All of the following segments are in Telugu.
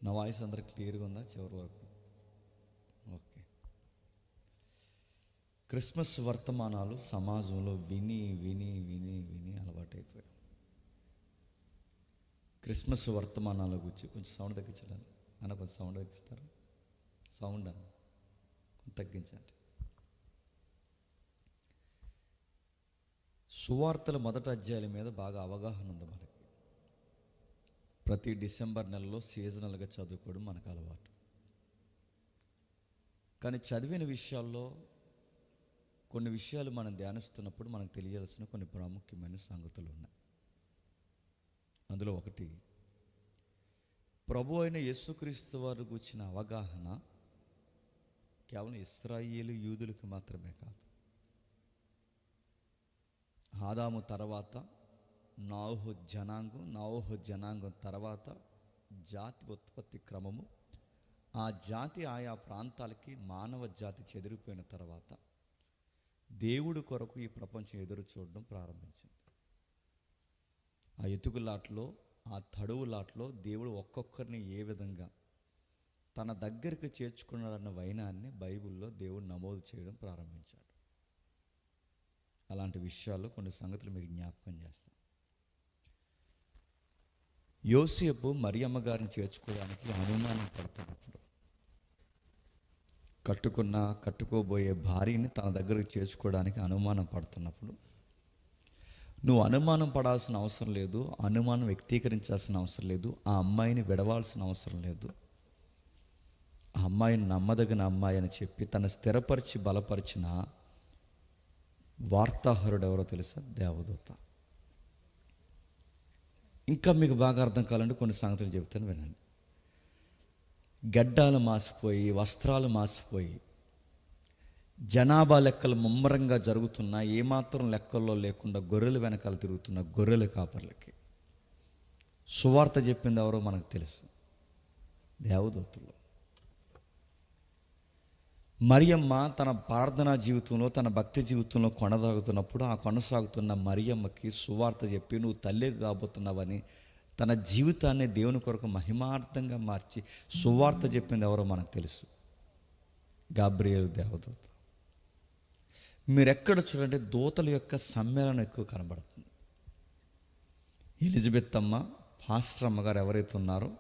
నా వాయిస్ అందరికి క్లియర్గా ఉందా చివరి వరకు? ఓకే. క్రిస్మస్ వర్తమానాలు సమాజంలో విని విని విని విని అలవాటైపోయాయి. క్రిస్మస్ వర్తమానాల గురించి కొంచెం సౌండ్ తగ్గించండి అన్న, కొంచెం సౌండ్ తగ్గిస్తారు. సౌండ్ అన్న కొంచెం తగ్గించండి. సువార్తల మొదటి అధ్యాయుల మీద బాగా అవగాహన ఉంది మనకి. ప్రతి డిసెంబర్ నెలలో సీజనల్గా చదువుకోవడం మనకు అలవాటు. కానీ చదివిన విషయాల్లో కొన్ని విషయాలు మనం ధ్యానిస్తున్నప్పుడు మనకు తెలియాల్సిన కొన్ని ప్రాముఖ్యమైన సంగతులు ఉన్నాయి. అందులో ఒకటి, ప్రభు అయిన యేసుక్రీస్తు వారు గురించిన అవగాహన కేవలం ఇశ్రాయేలు యూదులకు మాత్రమే కాదు. ఆదాము తర్వాత నోహు జనాంగం తర్వాత జాతి ఉత్పత్తి క్రమము, ఆ జాతి ఆయా ప్రాంతాలకి మానవ జాతి చెదిరిపోయిన తర్వాత దేవుడి కొరకు ఈ ప్రపంచం ఎదురు చూడడం ప్రారంభించింది. ఆ ఎతుకులాట్లో, ఆ తడువులాట్లో దేవుడు ఒక్కొక్కరిని ఏ విధంగా తన దగ్గరికి చేర్చుకున్నాడన్న వైనాన్ని బైబిల్లో దేవుడు నమోదు చేయడం ప్రారంభించాడు. అలాంటి విషయాలు కొన్ని సంగతులు మీకు జ్ఞాపకం చేస్తాను. యోసేపు మరియమ్మ గారిని చేర్చుకోవడానికి అనుమానం పడుతున్నప్పుడు, కట్టుకోబోయే భార్యని తన దగ్గరికి చేర్చుకోవడానికి అనుమానం పడుతున్నప్పుడు, నువ్వు అనుమానం పడాల్సిన అవసరం లేదు, అనుమానం వ్యక్తీకరించాల్సిన అవసరం లేదు, ఆ అమ్మాయిని విడవాల్సిన అవసరం లేదు, ఆ అమ్మాయిని నమ్మదగిన అమ్మాయి అని చెప్పి తన స్థిరపరిచి బలపరిచిన వార్తాహరుడు ఎవరో తెలుసా? దేవదూత. ఇంకా మీకు బాగా అర్థం కావాలంటే కొన్ని సంగతులు చెబుతాను, వినండి. గడ్డాలు మాసిపోయి, వస్త్రాలు మాసిపోయి, జనాభా లెక్కలు ముమ్మరంగా జరుగుతున్నా ఏమాత్రం లెక్కల్లో లేకుండా గొర్రెల వెనకాల తిరుగుతున్న గొర్రెల కాపర్లకి సువార్త చెప్పింది ఎవరో మనకు తెలుసు, దేవదూతలు. మరియమ్మ తన ప్రార్థనా జీవితంలో, తన భక్తి జీవితంలో కొనసాగుతున్నప్పుడు, ఆ కొనసాగుతున్న మరియమ్మకి సువార్త చెప్పి నువ్వు తల్లి కాబోతున్నావని తన జీవితాన్ని దేవుని కొరకు మహిమార్థంగా మార్చి సువార్త చెప్పింది ఎవరో మనకు తెలుసు, గాబ్రియేలు దేవదూత. మీరెక్కడ చూడండి, దూతల యొక్క సమ్మేళనం ఎక్కువ కనబడుతుంది. ఎలిజబెత్ అమ్మ, పాస్టర్ అమ్మగారు ఎవరైతే ఉన్నారో,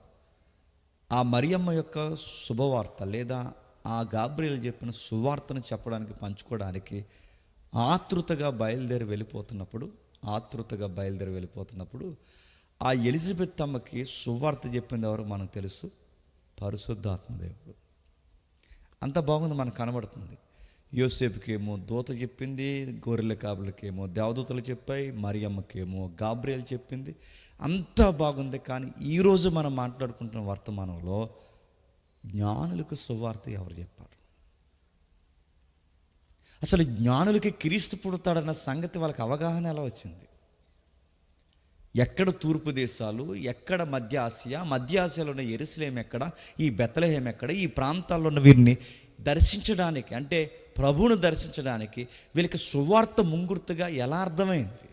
ఆ మరియమ్మ యొక్క శుభవార్త లేదా ఆ గాబ్రియేలు చెప్పిన సువార్తను చెప్పడానికి, పంచుకోవడానికి ఆతృతగా బయలుదేరి వెళ్ళిపోతున్నప్పుడు ఆ ఎలిజబెత్ అమ్మకి సువార్త చెప్పింది ఎవరు మనకు తెలుసు, పరిశుద్ధాత్మదేవుడు. అంత బాగుంది, మనకు కనబడుతుంది. యోసేపుకేమో దూత చెప్పింది, గొర్రెల కాపులకేమో దేవదూతలు చెప్పాయి, మరియమ్మకేమో గాబ్రియేలు చెప్పింది, అంతా బాగుంది. కానీ ఈరోజు మనం మాట్లాడుకుంటున్న వర్తమానంలో జ్ఞానులకు సువార్త ఎవరు చెప్పారు? అసలు జ్ఞానులకి క్రీస్తు పుడతాడన్న సంగతి వాళ్ళకి అవగాహన ఎలా వచ్చింది? ఎక్కడ తూర్పు దేశాలు, ఎక్కడ మధ్య ఆసియాలో ఉన్న యెరూషలేం ఎక్కడ, ఈ బెత్లెహేం ఎక్కడ, ఈ ప్రాంతాల్లో ఉన్న వీరిని దర్శించడానికి, అంటే ప్రభువును దర్శించడానికి వీళ్ళకి సువార్త ముంగుర్తుగా ఎలా అర్థమైంది?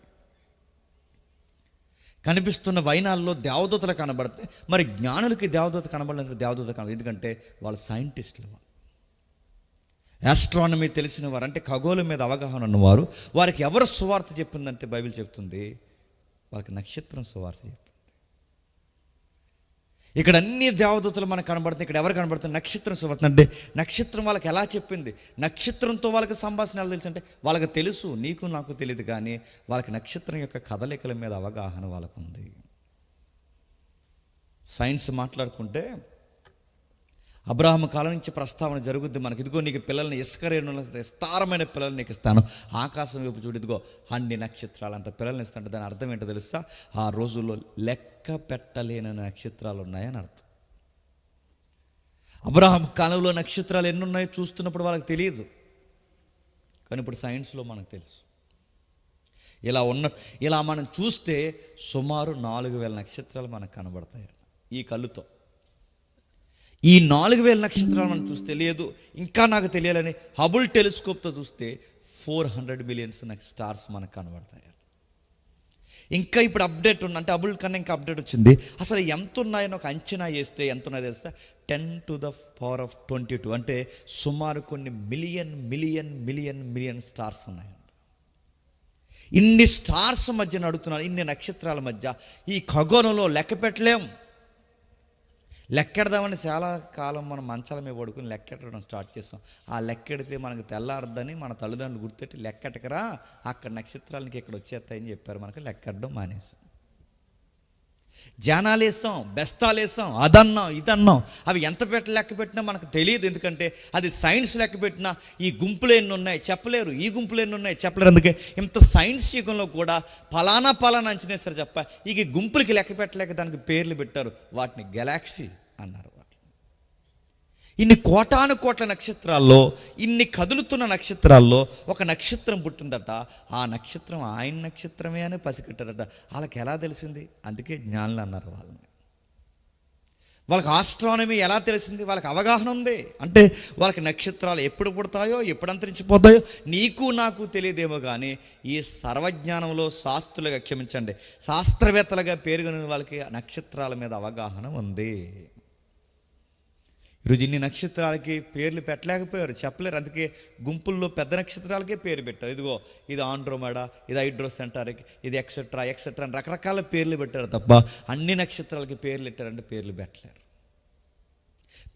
కనిపిస్తున్న వైనాల్లో దేవదూతలు కనబడతాయి, మరి జ్ఞానులకి దేవదూత కనబడలేదు. ఎందుకంటే వాళ్ళు సైంటిస్టులు, ఆస్ట్రానమీ తెలిసిన వారు, అంటే ఖగోళం మీద అవగాహన ఉన్నవారు. వారికి ఎవరు సువార్త చెప్పిందంటే బైబిల్ చెప్తుంది, వాళ్ళకి నక్షత్రం సువార్త చెప్పింది. ఇక్కడ అన్ని దేవదూతలు మనకు కనబడుతుంది, ఇక్కడ ఎవరు కనబడుతుంది? నక్షత్రం సువార్త. అంటే నక్షత్రం వాళ్ళకి ఎలా చెప్పింది? నక్షత్రంతో వాళ్ళకి సంభాషణ ఎలా తెలుసు అంటే, వాళ్ళకి తెలుసు, నీకు నాకు తెలియదు, కానీ వాళ్ళకి నక్షత్రం యొక్క కదలికల మీద అవగాహన వాళ్ళకు ఉంది. సైన్స్ మాట్లాడుకుంటే అబ్రాహాము కాలం నుంచి ప్రస్తావన జరుగుద్ది మనకి. ఇదిగో నీకు పిల్లల్ని ఇసుకరేణుల విస్తారమైన పిల్లల్ని నీకు ఇస్తాను, ఆకాశం వైపు చూడు, ఇదిగో అన్ని నక్షత్రాలు అంత పిల్లల్ని ఇస్తాను. దాని అర్థం ఏంటో తెలుసా? ఆ రోజుల్లో లెక్క పెట్టలేని నక్షత్రాలు ఉన్నాయని అర్థం. అబ్రాహాం కాలంలో నక్షత్రాలు ఎన్ని ఉన్నాయో చూస్తున్నప్పుడు వాళ్ళకి తెలియదు, కానీ ఇప్పుడు సైన్స్లో మనకు తెలుసు. ఇలా మనం చూస్తే సుమారు 4000 నక్షత్రాలు మనకు కనబడతాయి ఈ కళ్ళుతో. ఈ 4000 నక్షత్రాలు మనం చూస్తే, లేదు ఇంకా నాకు తెలియాలని హబుల్ టెలిస్కోప్తో చూస్తే 400 మిలియన్స్ స్టార్స్ మనకు కనబడతాయి. ఇంకా ఇప్పుడు అప్డేట్ ఉంది, అంటే అబుల్ కన్నా ఇంకా అప్డేట్ వచ్చింది. అసలు ఎంత ఉన్నాయని ఒక అంచనా వేస్తే ఎంత ఉన్నాయో తెలుస్తా, 10⁻22, అంటే సుమారు కొన్ని మిలియన్ స్టార్స్ ఉన్నాయి. ఇన్ని స్టార్స్ మధ్య నడుతున్నాను, ఇన్ని నక్షత్రాల మధ్య ఈ ఖగోళంలో లెక్క పెట్టలేం. లెక్కెడదామని చాలా కాలం మనం మంచాల మీద పడుకుని లెక్కెట్టడం స్టార్ట్ చేస్తాం. ఆ లెక్కెడితే మనకు తెల్లారద్దని మన తల్లిదండ్రులు గుర్తెట్టి లెక్కెట్టకరా, అక్కడ నక్షత్రాలకి ఇక్కడ వచ్చేస్తాయని చెప్పారు. మనకు లెక్కెట్టడం మానేసాం. ధ్యానాలు వేస్తాం, బెస్తాలు వేస్తాం, అదన్నాం ఇదన్నాం. అవి ఎంత లెక్క పెట్టినా మనకు తెలియదు. ఎందుకంటే అది సైన్స్ లెక్క పెట్టినా ఈ గుంపులు ఎన్ని ఉన్నాయి చెప్పలేరు, ఈ గుంపులు ఎన్ని ఉన్నాయి చెప్పలేరు. అందుకే ఇంత సైన్స్ యుగంలో కూడా ఫలానా అంచనేస్తారు చెప్ప. ఈ గుంపులకి లెక్క పెట్టలేక దానికి పేర్లు పెట్టారు. వాటిని గెలాక్సీ అన్నారు. ఇన్ని కోట్ల నక్షత్రాల్లో, ఇన్ని కదులుతున్న నక్షత్రాల్లో ఒక నక్షత్రం పుట్టిందట. ఆ నక్షత్రం ఆయన నక్షత్రమే అని పసిగట్టారట. వాళ్ళకి ఎలా తెలిసింది? అందుకే జ్ఞానులు అన్నారు వాళ్ళని. వాళ్ళకి ఆస్ట్రానమీ ఎలా తెలిసింది? వాళ్ళకి అవగాహన ఉంది. అంటే వాళ్ళకి నక్షత్రాలు ఎప్పుడు పుడతాయో ఎప్పుడు అంతరించిపోతాయో నీకు నాకు తెలియదేమో, కానీ ఈ సర్వజ్ఞానంలో శాస్త్రులుగా, క్షమించండి, శాస్త్రవేత్తలుగా పేరుగొని వాళ్ళకి నక్షత్రాల మీద అవగాహన ఉంది. ఈరోజు ఇన్ని నక్షత్రాలకి పేర్లు పెట్టలేకపోయారు, చెప్పలేరు. అందుకే గుంపుల్లో పెద్ద నక్షత్రాలకే పేరు పెట్టారు. ఇదిగో ఇది ఆండ్రోమెడా, ఇది హైడ్రోసెంటారిక్, ఇది ఎక్సెట్రా అని రకరకాల పేర్లు పెట్టారు తప్ప అన్ని నక్షత్రాలకి పేర్లు పెట్టారంటే పేర్లు పెట్టలేరు.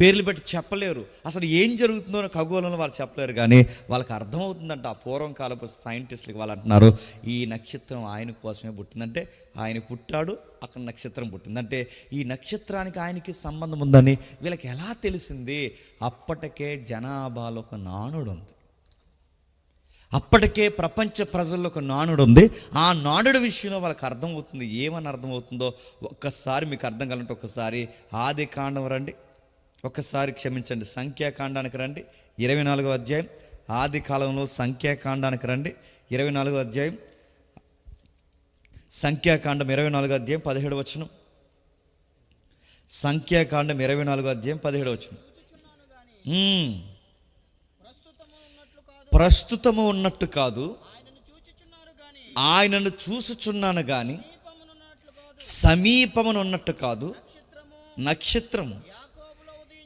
పేర్లు పెట్టి చెప్పలేరు. అసలు ఏం జరుగుతుందో ఖగోళంలో వాళ్ళు చెప్పలేరు, కానీ వాళ్ళకి అర్థమవుతుందంట. ఆ పూర్వకాలపు సైంటిస్టులకి వాళ్ళు అంటున్నారు, ఈ నక్షత్రం ఆయన కోసమే పుట్టిందంటే ఆయన పుట్టాడు, అక్కడ నక్షత్రం పుట్టిందంటే ఈ నక్షత్రానికి ఆయనకి సంబంధం ఉందని వీళ్ళకి ఎలా తెలిసింది? అప్పటికే జనాభాలో ఒక నానుడు ఉంది, అప్పటికే ప్రపంచ ప్రజల్లో ఒక నానుడు ఉంది. ఆ నానుడు విషయంలో వాళ్ళకి అర్థమవుతుంది. ఏమని అర్థమవుతుందో ఒక్కసారి మీకు అర్థం కావాలంటే ఒక్కసారి ఆది కాండం రండి, ఒక్కసారి క్షమించండి సంఖ్యాకాండానికి రండి, 24వ అధ్యాయం. ఆది కాలంలో సంఖ్యాకాండానికి రండి, 24వ అధ్యాయం. సంఖ్యాకాండం 24వ అధ్యాయం 17వ వచనం. సంఖ్యాకాండం 24వ అధ్యాయం 17వ వచనం. ప్రస్తుతము ఉన్నట్టు కాదు, ఆయనను చూసుచున్నాను కానీ సమీపమునున్నట్టు కాదు. నక్షత్రము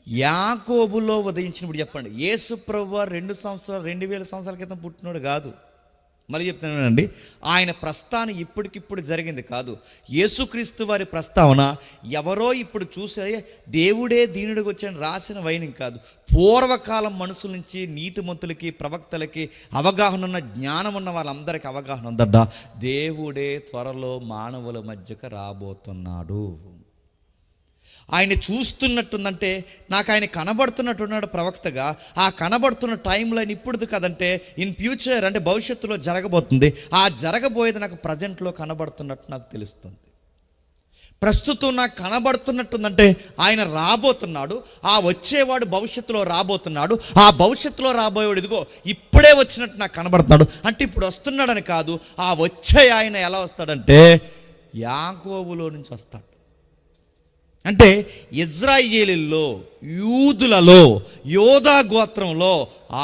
యాకోబులో ఉదయించినప్పుడు చెప్పండి. యేసు ప్రభువు 2000 సంవత్సరాల క్రితం పుట్టినోడు కాదు. మళ్ళీ చెప్తున్నానండి, ఆయన ప్రస్థానం ఇప్పటికిప్పుడు జరిగింది కాదు. యేసుక్రీస్తు వారి ప్రస్తావన ఎవరో ఇప్పుడు చూసే దేవుడే దీనుడికి వచ్చాను రాసిన వైనం కాదు. పూర్వకాలం మనుషుల నుంచి నీతిమంతులకి, ప్రవక్తలకి అవగాహన ఉన్న, జ్ఞానం ఉన్న వాళ్ళందరికీ అవగాహన ఉందట. దేవుడే త్వరలో మానవుల మధ్యకు రాబోతున్నాడు. ఆయన చూస్తున్నట్టుందంటే నాకు ఆయన కనబడుతున్నట్టున్నాడు ప్రవక్తగా. ఆ కనబడుతున్న టైంలో ఆయన ఇప్పుడు కదంటే ఇన్ ఫ్యూచర్ అంటే భవిష్యత్తులో జరగబోతుంది. ఆ జరగబోయేది నాకు ప్రజెంట్లో కనబడుతున్నట్టు నాకు తెలుస్తుంది. ప్రస్తుతం నాకు కనబడుతున్నట్టుందంటే ఆయన రాబోతున్నాడు. ఆ వచ్చేవాడు భవిష్యత్తులో రాబోతున్నాడు. ఆ భవిష్యత్తులో రాబోయేవాడు ఇదిగో ఇప్పుడే వచ్చినట్టు నాకు కనబడుతున్నాడు. అంటే ఇప్పుడు వస్తున్నాడని కాదు, ఆ వచ్చే ఆయన ఎలా వస్తాడంటే యాకోబులో నుంచి వస్తాడు. అంటే ఇజ్రాయేలీల్లో, యూదులలో, యోధా గోత్రంలో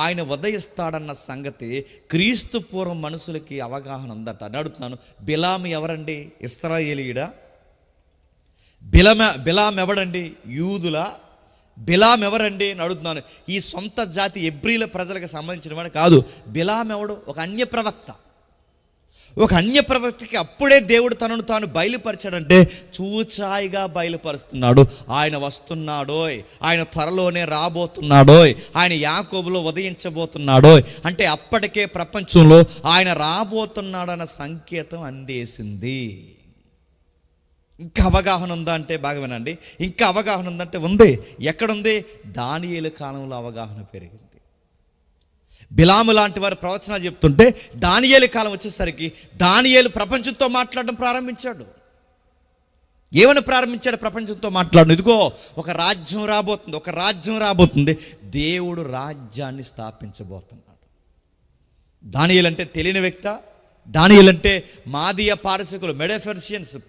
ఆయన ఉదయిస్తాడన్న సంగతి క్రీస్తు పూర్వం మనుషులకి అవగాహన ఉందట. అడుగుతున్నాను, బిలాము ఎవరండి? ఇశ్రాయేలీయుడా? బిలాం ఎవడండి? యూదులా? బిలాం ఎవరండి అని అడుగుతున్నాను. ఈ సొంత జాతి ఎబ్రీల ప్రజలకు సంబంధించిన వాడు కాదు. బిలాం ఎవడు? ఒక అన్య ప్రవక్త. ఒక అన్య ప్రవక్తకి అప్పుడే దేవుడు తనను తాను బయలుపరిచాడంటే చూచాయిగా బయలుపరుస్తున్నాడు. ఆయన వస్తున్నాడోయ్, ఆయన త్వరలోనే రాబోతున్నాడోయ్, ఆయన యాకోబులో ఉదయించబోతున్నాడోయ్. అంటే అప్పటికే ప్రపంచంలో ఆయన రాబోతున్నాడన్న సంకేతం అందేసింది. ఇంకా అవగాహన ఉందా అంటే బాగా వినండి. ఇంకా అవగాహన ఉందంటే ఉంది. ఎక్కడుంది? దానియేలు కాలంలో అవగాహన పెరిగింది. బిలాము లాంటి వారు ప్రవచనాలు చెప్తుంటే దానియేలు కాలం వచ్చేసరికి దానియేలు ప్రపంచంతో మాట్లాడడం ప్రారంభించాడు. ఏమని ప్రారంభించాడు? ప్రపంచంతో మాట్లాడడం. ఇదిగో ఒక రాజ్యం రాబోతుంది, ఒక రాజ్యం రాబోతుంది, దేవుడు రాజ్యాన్ని స్థాపించబోతున్నాడు. దానియేలు అంటే తెలియని వ్యక్త? దానియేలు అంటే మాదీయ పారసీకులు,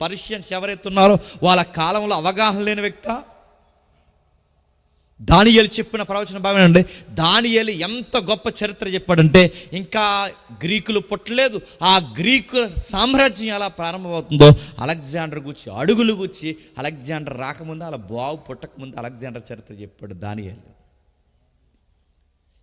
పర్షియన్స్ ఎవరైతే ఉన్నారో వాళ్ళ కాలంలో అవగాహన లేని వ్యక్త? దానియేలు చెప్పిన ప్రవచన భాగం అండి. దానియేలు ఎంత గొప్ప చరిత్ర చెప్పాడంటే, ఇంకా గ్రీకులు పుట్టలేదు, ఆ గ్రీకు సామ్రాజ్యం ఎలా ప్రారంభమవుతుందో అలెగ్జాండర్ గురించి, అడుగులు గురించి, అలెగ్జాండర్ రాకముందు, అలా బావు పుట్టకముందు అలెగ్జాండర్ చరిత్ర చెప్పాడు దానియేలు.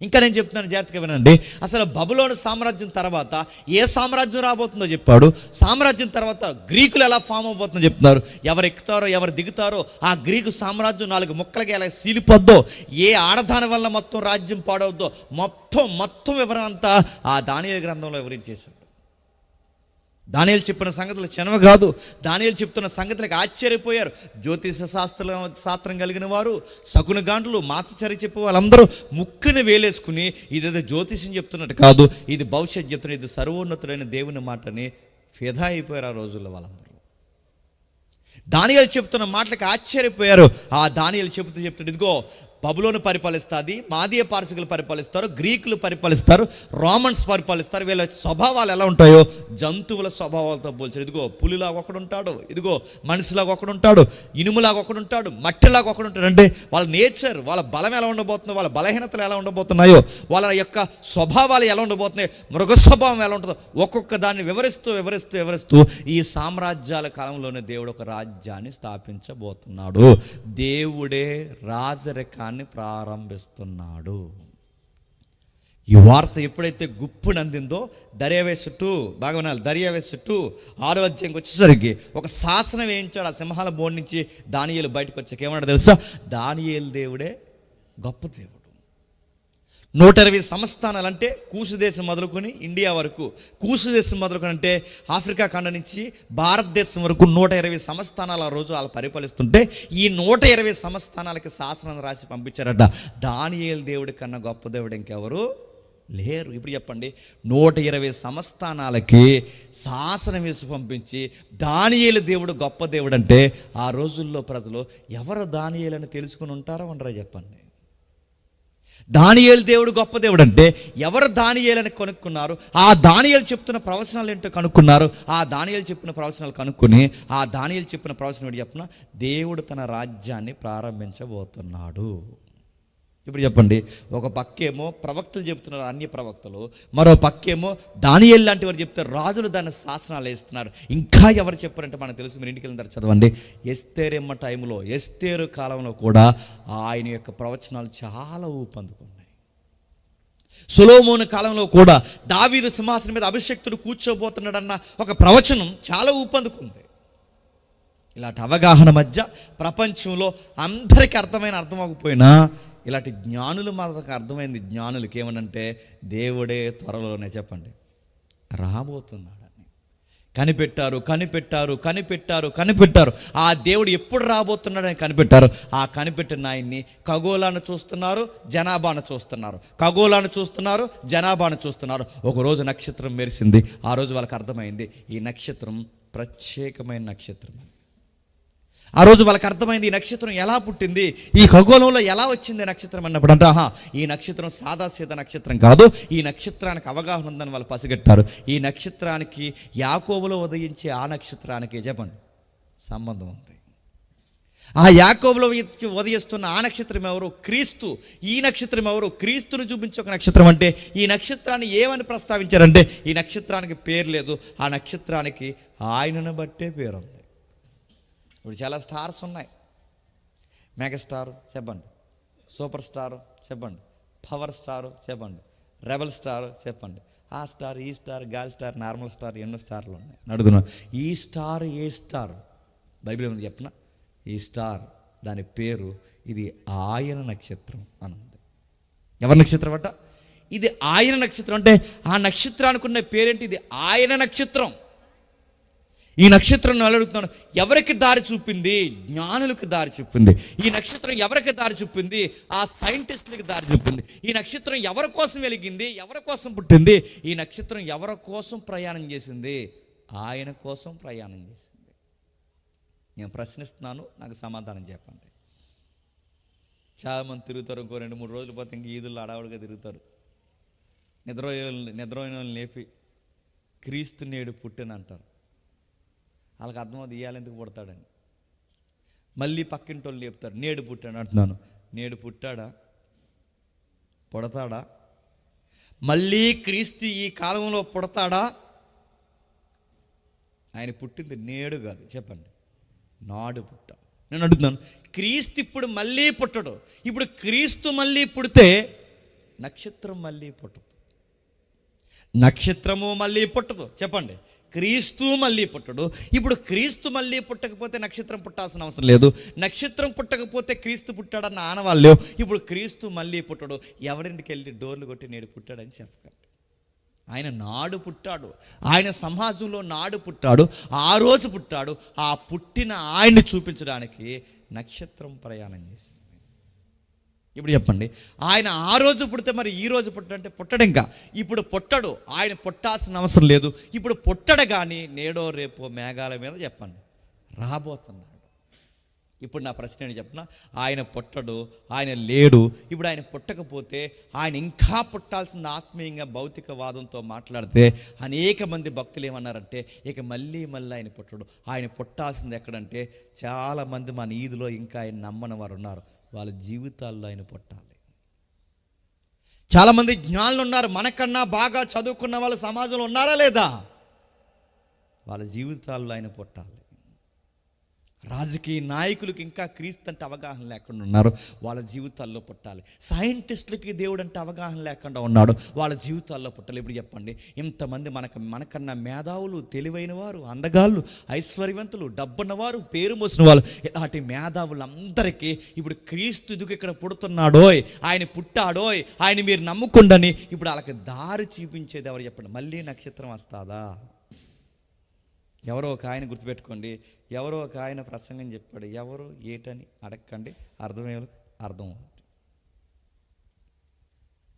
ఇంకా నేను చెప్తున్నాను, జాగ్రత్తగా వినండి. అసలు బబులోను సామ్రాజ్యం తర్వాత ఏ సామ్రాజ్యం రాబోతుందో చెప్పాడు. సామ్రాజ్యం తర్వాత గ్రీకులు ఎలా ఫామ్ అవబోతుందో చెప్తున్నారు. ఎవరు ఎక్కుతారో ఎవరు దిగుతారో, ఆ గ్రీకు సామ్రాజ్యం 4 ముక్కలకి ఎలా సీలిపోద్దో, ఏ ఆడదాని వల్ల మొత్తం రాజ్యం పాడవుద్దో, మొత్తం వివరం అంతా ఆ దానియేలు గ్రంథంలో వివరించేశాడు. దానియేలు చెప్పిన సంగతులు చిన్నవి కాదు. దానియేలు చెప్తున్న సంగతులకు ఆశ్చర్యపోయారు. జ్యోతిష శాస్త్రం కలిగిన వారు, శకునగాండ్లు, మాసచరి చెప్పే వాళ్ళందరూ ముక్కుని వేలేసుకుని, ఇదేదో జ్యోతిషం చెప్తున్నట్టు కాదు, ఇది భవిష్యత్ చెప్తున్న, ఇది సర్వోన్నతుడైన దేవుని మాటని ఫిదా అయిపోయారు ఆ రోజుల్లో వాళ్ళందరూ. దానియేలు చెప్తున్న మాటలకు ఆశ్చర్యపోయారు. ఆ దానియేలు చెప్తూ ఇదిగో బబులోను పరిపాలిస్తుంది, మాదీయ పారసీకులు పరిపాలిస్తారు, గ్రీకులు పరిపాలిస్తారు, రోమన్స్ పరిపాలిస్తారు. వీళ్ళ స్వభావాలు ఎలా ఉంటాయో జంతువుల స్వభావాలతో పోల్చారు. ఇదిగో పులిలాగా ఒకడు ఉంటాడు, ఇదిగో మనిషిలాగా ఒకడు ఉంటాడు, ఇనుములాగా ఒకడు ఉంటాడు, మట్టిలాగా ఒకడు ఉంటాడు. అంటే వాళ్ళ నేచర్, వాళ్ళ బలం ఎలా ఉండబోతుందో, వాళ్ళ బలహీనతలు ఎలా ఉండబోతున్నాయో, వాళ్ళ యొక్క స్వభావాలు ఎలా ఉండబోతున్నాయో, మృగ స్వభావం ఎలా ఉంటుందో, ఒక్కొక్క దాన్ని వివరిస్తూ ఈ సామ్రాజ్యాల కాలంలోనే దేవుడు ఒక రాజ్యాన్ని స్థాపించబోతున్నాడు. దేవుడే రాజరికాన్ని ప్రారంభిస్తున్నాడు. ఈ వార్త ఎప్పుడైతే గుప్పుని అందిందో, దర్యావేషు 6వ అధ్యాయంకి వచ్చేసరికి ఒక శాసనం వేయించాడు. ఆ సింహాల బోర్డు నుంచి దానియేలు బయటకు వచ్చాక ఏమన్నాడు తెలుసా? దానియేలు దేవుడే గొప్ప దేవుడు. 120 సంస్థానాలు, అంటే కూసు దేశం మొదలుకొని ఇండియా వరకు, కూసు దేశం మొదలుకొని అంటే ఆఫ్రికా ఖండం నుంచి భారతదేశం వరకు 120 సంస్థానాలు ఆ రోజు వాళ్ళు పరిపాలిస్తుంటే, ఈ 120 సంస్థానాలకి శాసనం రాసి పంపించారట. దానియేలు దేవుడి కన్నా గొప్ప దేవుడు ఇంకెవరు లేరు. ఇప్పుడు చెప్పండి, 120 సంస్థానాలకి శాసనం వేసి పంపించి దానియేలు దేవుడు గొప్ప దేవుడు అంటే, ఆ రోజుల్లో ప్రజలు ఎవరు దానియేలు అని తెలుసుకుని ఉంటారో ఉండరా చెప్పండి. దానియేలు దేవుడు గొప్ప దేవుడు అంటే ఎవరు దానియేలని కనుక్కున్నారు? ఆ దానియేలు చెప్తున్న ప్రవచనాలు ఏంటో కనుక్కున్నారు. ఆ దానియేలు చెప్పిన ప్రవచనాలు కనుక్కొని, ఆ దానియేలు చెప్పిన ప్రవచనం ఏంటి చెప్పిన, దేవుడు తన రాజ్యాన్ని ప్రారంభించబోతున్నాడు. ఇప్పుడు చెప్పండి, ఒక పక్కేమో ప్రవక్తలు చెప్తున్నారు, అన్య ప్రవక్తలు, మరో పక్కేమో దానియేలు లాంటి వారు చెప్తారు, రాజులు దాన్ని శాసనాలు వేస్తున్నారు. ఇంకా ఎవరు చెప్పారంటే మనకు తెలుసు, మీరు ఇంటికి వెళ్ళిన చదవండి. ఎస్తేరమ్మ టైంలో, ఎస్తేరు కాలంలో కూడా ఆయన యొక్క ప్రవచనాలు చాలా ఊపందుకున్నాయి. సొలొమోను కాలంలో కూడా దావీదు సింహాసనం మీద అభిషేక్తుడు కూర్చోబోతున్నాడన్న ఒక ప్రవచనం చాలా ఊపందుకుంది. ఇలాంటి అవగాహన మధ్య ప్రపంచంలో అందరికీ అర్థమైపోయినా ఇలాంటి జ్ఞానులు మనకు అర్థమైంది. జ్ఞానులకి ఏమనంటే దేవుడే త్వరలోనే చెప్పండి రాబోతున్నాడని కనిపెట్టారు. ఆ దేవుడు ఎప్పుడు రాబోతున్నాడని కనిపెట్టారు. ఆ కనిపెట్టిన ఆయన్ని ఖగోళాన్ని చూస్తున్నారు, జనాభాను చూస్తున్నారు. ఒకరోజు నక్షత్రం మెరిసింది. ఆ రోజు వాళ్ళకి అర్థమైంది ఈ నక్షత్రం ప్రత్యేకమైన నక్షత్రం. ఆ రోజు వాళ్ళకి అర్థమైంది ఈ నక్షత్రం ఎలా పుట్టింది, ఈ ఖగోళంలో ఎలా వచ్చింది నక్షత్రం అన్నప్పుడు అంటే, ఈ నక్షత్రం సాదాసీదా నక్షత్రం కాదు, ఈ నక్షత్రానికి అవగాహన ఉందని వాళ్ళు పసిగట్టారు. ఈ నక్షత్రానికి యాకోబులో ఉదయించే ఆ నక్షత్రానికి చెప్పండి సంబంధం ఉంది. ఆ యాకోబులో ఉదయిస్తున్న ఆ నక్షత్రం ఎవరు? క్రీస్తు. ఈ నక్షత్రం ఎవరు? క్రీస్తును చూపించే ఒక నక్షత్రం. అంటే ఈ నక్షత్రాన్ని ఏమని ప్రస్తావించారంటే, ఈ నక్షత్రానికి పేరు లేదు, ఆ నక్షత్రానికి ఆయనను బట్టే పేరు ఉంది. ఇప్పుడు చాలా స్టార్స్ ఉన్నాయి. మెగాస్టార్ చెప్పండి, సూపర్ స్టార్ చెప్పండి, పవర్ స్టార్ చెప్పండి, రెబల్ స్టార్ చెప్పండి, ఆ స్టార్, ఈ స్టార్, గాలి స్టార్, నార్మల్ స్టార్, ఎన్నో స్టార్లు ఉన్నాయి. అడుగుతున్నా, ఈ స్టార్ ఏ స్టార్? బైబిల్ ఏమైనా చెప్పిన, ఈ స్టార్ దాని పేరు ఇది ఆయన నక్షత్రం అన్నది. ఎవరి నక్షత్రం అంట? ఇది ఆయన నక్షత్రం. అంటే ఆ నక్షత్రానికి ఉన్న పేరేంటి? ఇది ఆయన నక్షత్రం. ఈ నక్షత్రం అడుగుతున్నాను, ఎవరికి దారి చూపింది? జ్ఞానులకు దారి చూపింది. ఈ నక్షత్రం ఎవరికి దారి చూపింది? ఆ సైంటిస్టులకు దారి చూపింది. ఈ నక్షత్రం ఎవరి కోసం వెలిగింది? ఎవరి కోసం పుట్టింది? ఈ నక్షత్రం ఎవరి కోసం ప్రయాణం చేసింది? ఆయన కోసం ప్రయాణం చేసింది. నేను ప్రశ్నిస్తున్నాను, నాకు సమాధానం చెప్పండి. చాలామంది తిరుగుతారు, ఇంకో 2-3 రోజులు పోతే ఇంక ఈదుల్లో అడావుడిగా తిరుగుతారు. నిద్రపోయిన వాళ్ళని లేపి క్రీస్తు నేడు పుట్టినంటారు. వాళ్ళకి అర్థమవుతుంది ఇవాళ ఎందుకు పుడతాడని. మళ్ళీ పక్కింటి వాళ్ళు చెప్తారు నేడు పుట్టాను అంటున్నాను. నేడు పుట్టాడా? పుడతాడా? మళ్ళీ క్రీస్తు ఈ కాలంలో పుడతాడా? ఆయన పుట్టింది నేడు కాదు, చెప్పండి, నాడు పుట్టాడు. నేను అడుగుతున్నాను, క్రీస్తు ఇప్పుడు మళ్ళీ పుట్టడు. ఇప్పుడు క్రీస్తు మళ్ళీ పుడితే నక్షత్రం మళ్ళీ పుట్టదు, నక్షత్రము మళ్ళీ పుట్టదు. చెప్పండి, క్రీస్తు మళ్ళీ పుట్టడు. ఇప్పుడు క్రీస్తు మళ్ళీ పుట్టకపోతే నక్షత్రం పుట్టాల్సిన అవసరం లేదు, నక్షత్రం పుట్టకపోతే క్రీస్తు పుట్టాడన్న ఆనవాళ్ళు లేవు. ఇప్పుడు క్రీస్తు మళ్ళీ పుట్టడు. ఎవరింటికి వెళ్ళి డోర్లు కొట్టి నేడు పుట్టాడని చెప్పకండి. ఆయన నాడు పుట్టాడు, ఆయన సమాజంలో నాడు పుట్టాడు, ఆ రోజు పుట్టాడు. ఆ పుట్టిన ఆయన్ని చూపించడానికి నక్షత్రం ప్రయాణం చేసింది. ఇప్పుడు చెప్పండి, ఆయన ఆ రోజు పుడితే మరి ఈ రోజు పుట్టడంటే పుట్టడు. ఇంకా ఇప్పుడు పుట్టడు, ఆయన పుట్టాల్సిన అవసరం లేదు. ఇప్పుడు పుట్టడు, కానీ నేడో రేపో మేఘాల మీద చెప్పండి రాబోతున్నాడు. ఇప్పుడు నా ప్రశ్న ఏంటి చెప్పిన, ఆయన పుట్టడు, ఆయన లేడు. ఇప్పుడు ఆయన పుట్టకపోతే ఆయన ఇంకా పుట్టాల్సిన ఆత్మీయంగా భౌతికవాదంతో మాట్లాడితే అనేక మంది భక్తులు ఏమన్నారంటే, ఇక మళ్ళీ ఆయన పుట్టడు. ఆయన పుట్టాల్సింది ఎక్కడంటే, చాలామంది మన ఈదులో ఇంకా ఆయన నమ్మని వారు ఉన్నారు, వాళ్ళ జీవితాల్లో ఆయన పుట్టాలి. చాలామంది జ్ఞానులు ఉన్నారు, మనకన్నా బాగా చదువుకున్న వాళ్ళ సమాజంలో ఉన్నారా లేదా? వాళ్ళ జీవితాల్లో ఆయన పుట్టాలి. రాజకీయ నాయకులకి ఇంకా క్రీస్తు అంటే అవగాహన లేకుండా ఉన్నారు, వాళ్ళ జీవితాల్లో పుట్టాలి. సైంటిస్టులకి దేవుడు అంటే అవగాహన లేకుండా ఉన్నాడు, వాళ్ళ జీవితాల్లో పుట్టాలి. ఇప్పుడు చెప్పండి, ఇంతమంది మనకన్నా మేధావులు, తెలివైన వారు, అందగాళ్ళు, ఐశ్వర్యవంతులు, డబ్బున్నవారు, పేరు మోసిన వాళ్ళు, ఇలాంటి మేధావులందరికీ ఇప్పుడు క్రీస్తు ఇదిగో ఇక్కడ పుడుతున్నాడోయ్, ఆయన పుట్టాడోయ్, ఆయన మీరు నమ్ముకుండని ఇప్పుడు వాళ్ళకి దారి చూపించేది ఎవరు చెప్పండి? మళ్ళీ నక్షత్రం వస్తుందా? ఎవరో ఒక ఆయన గుర్తుపెట్టుకోండి, ఎవరో ఒక ఆయన ప్రసంగం చెప్పాడు, ఎవరు ఏటని అడగండి, అర్థం అవుతుంది.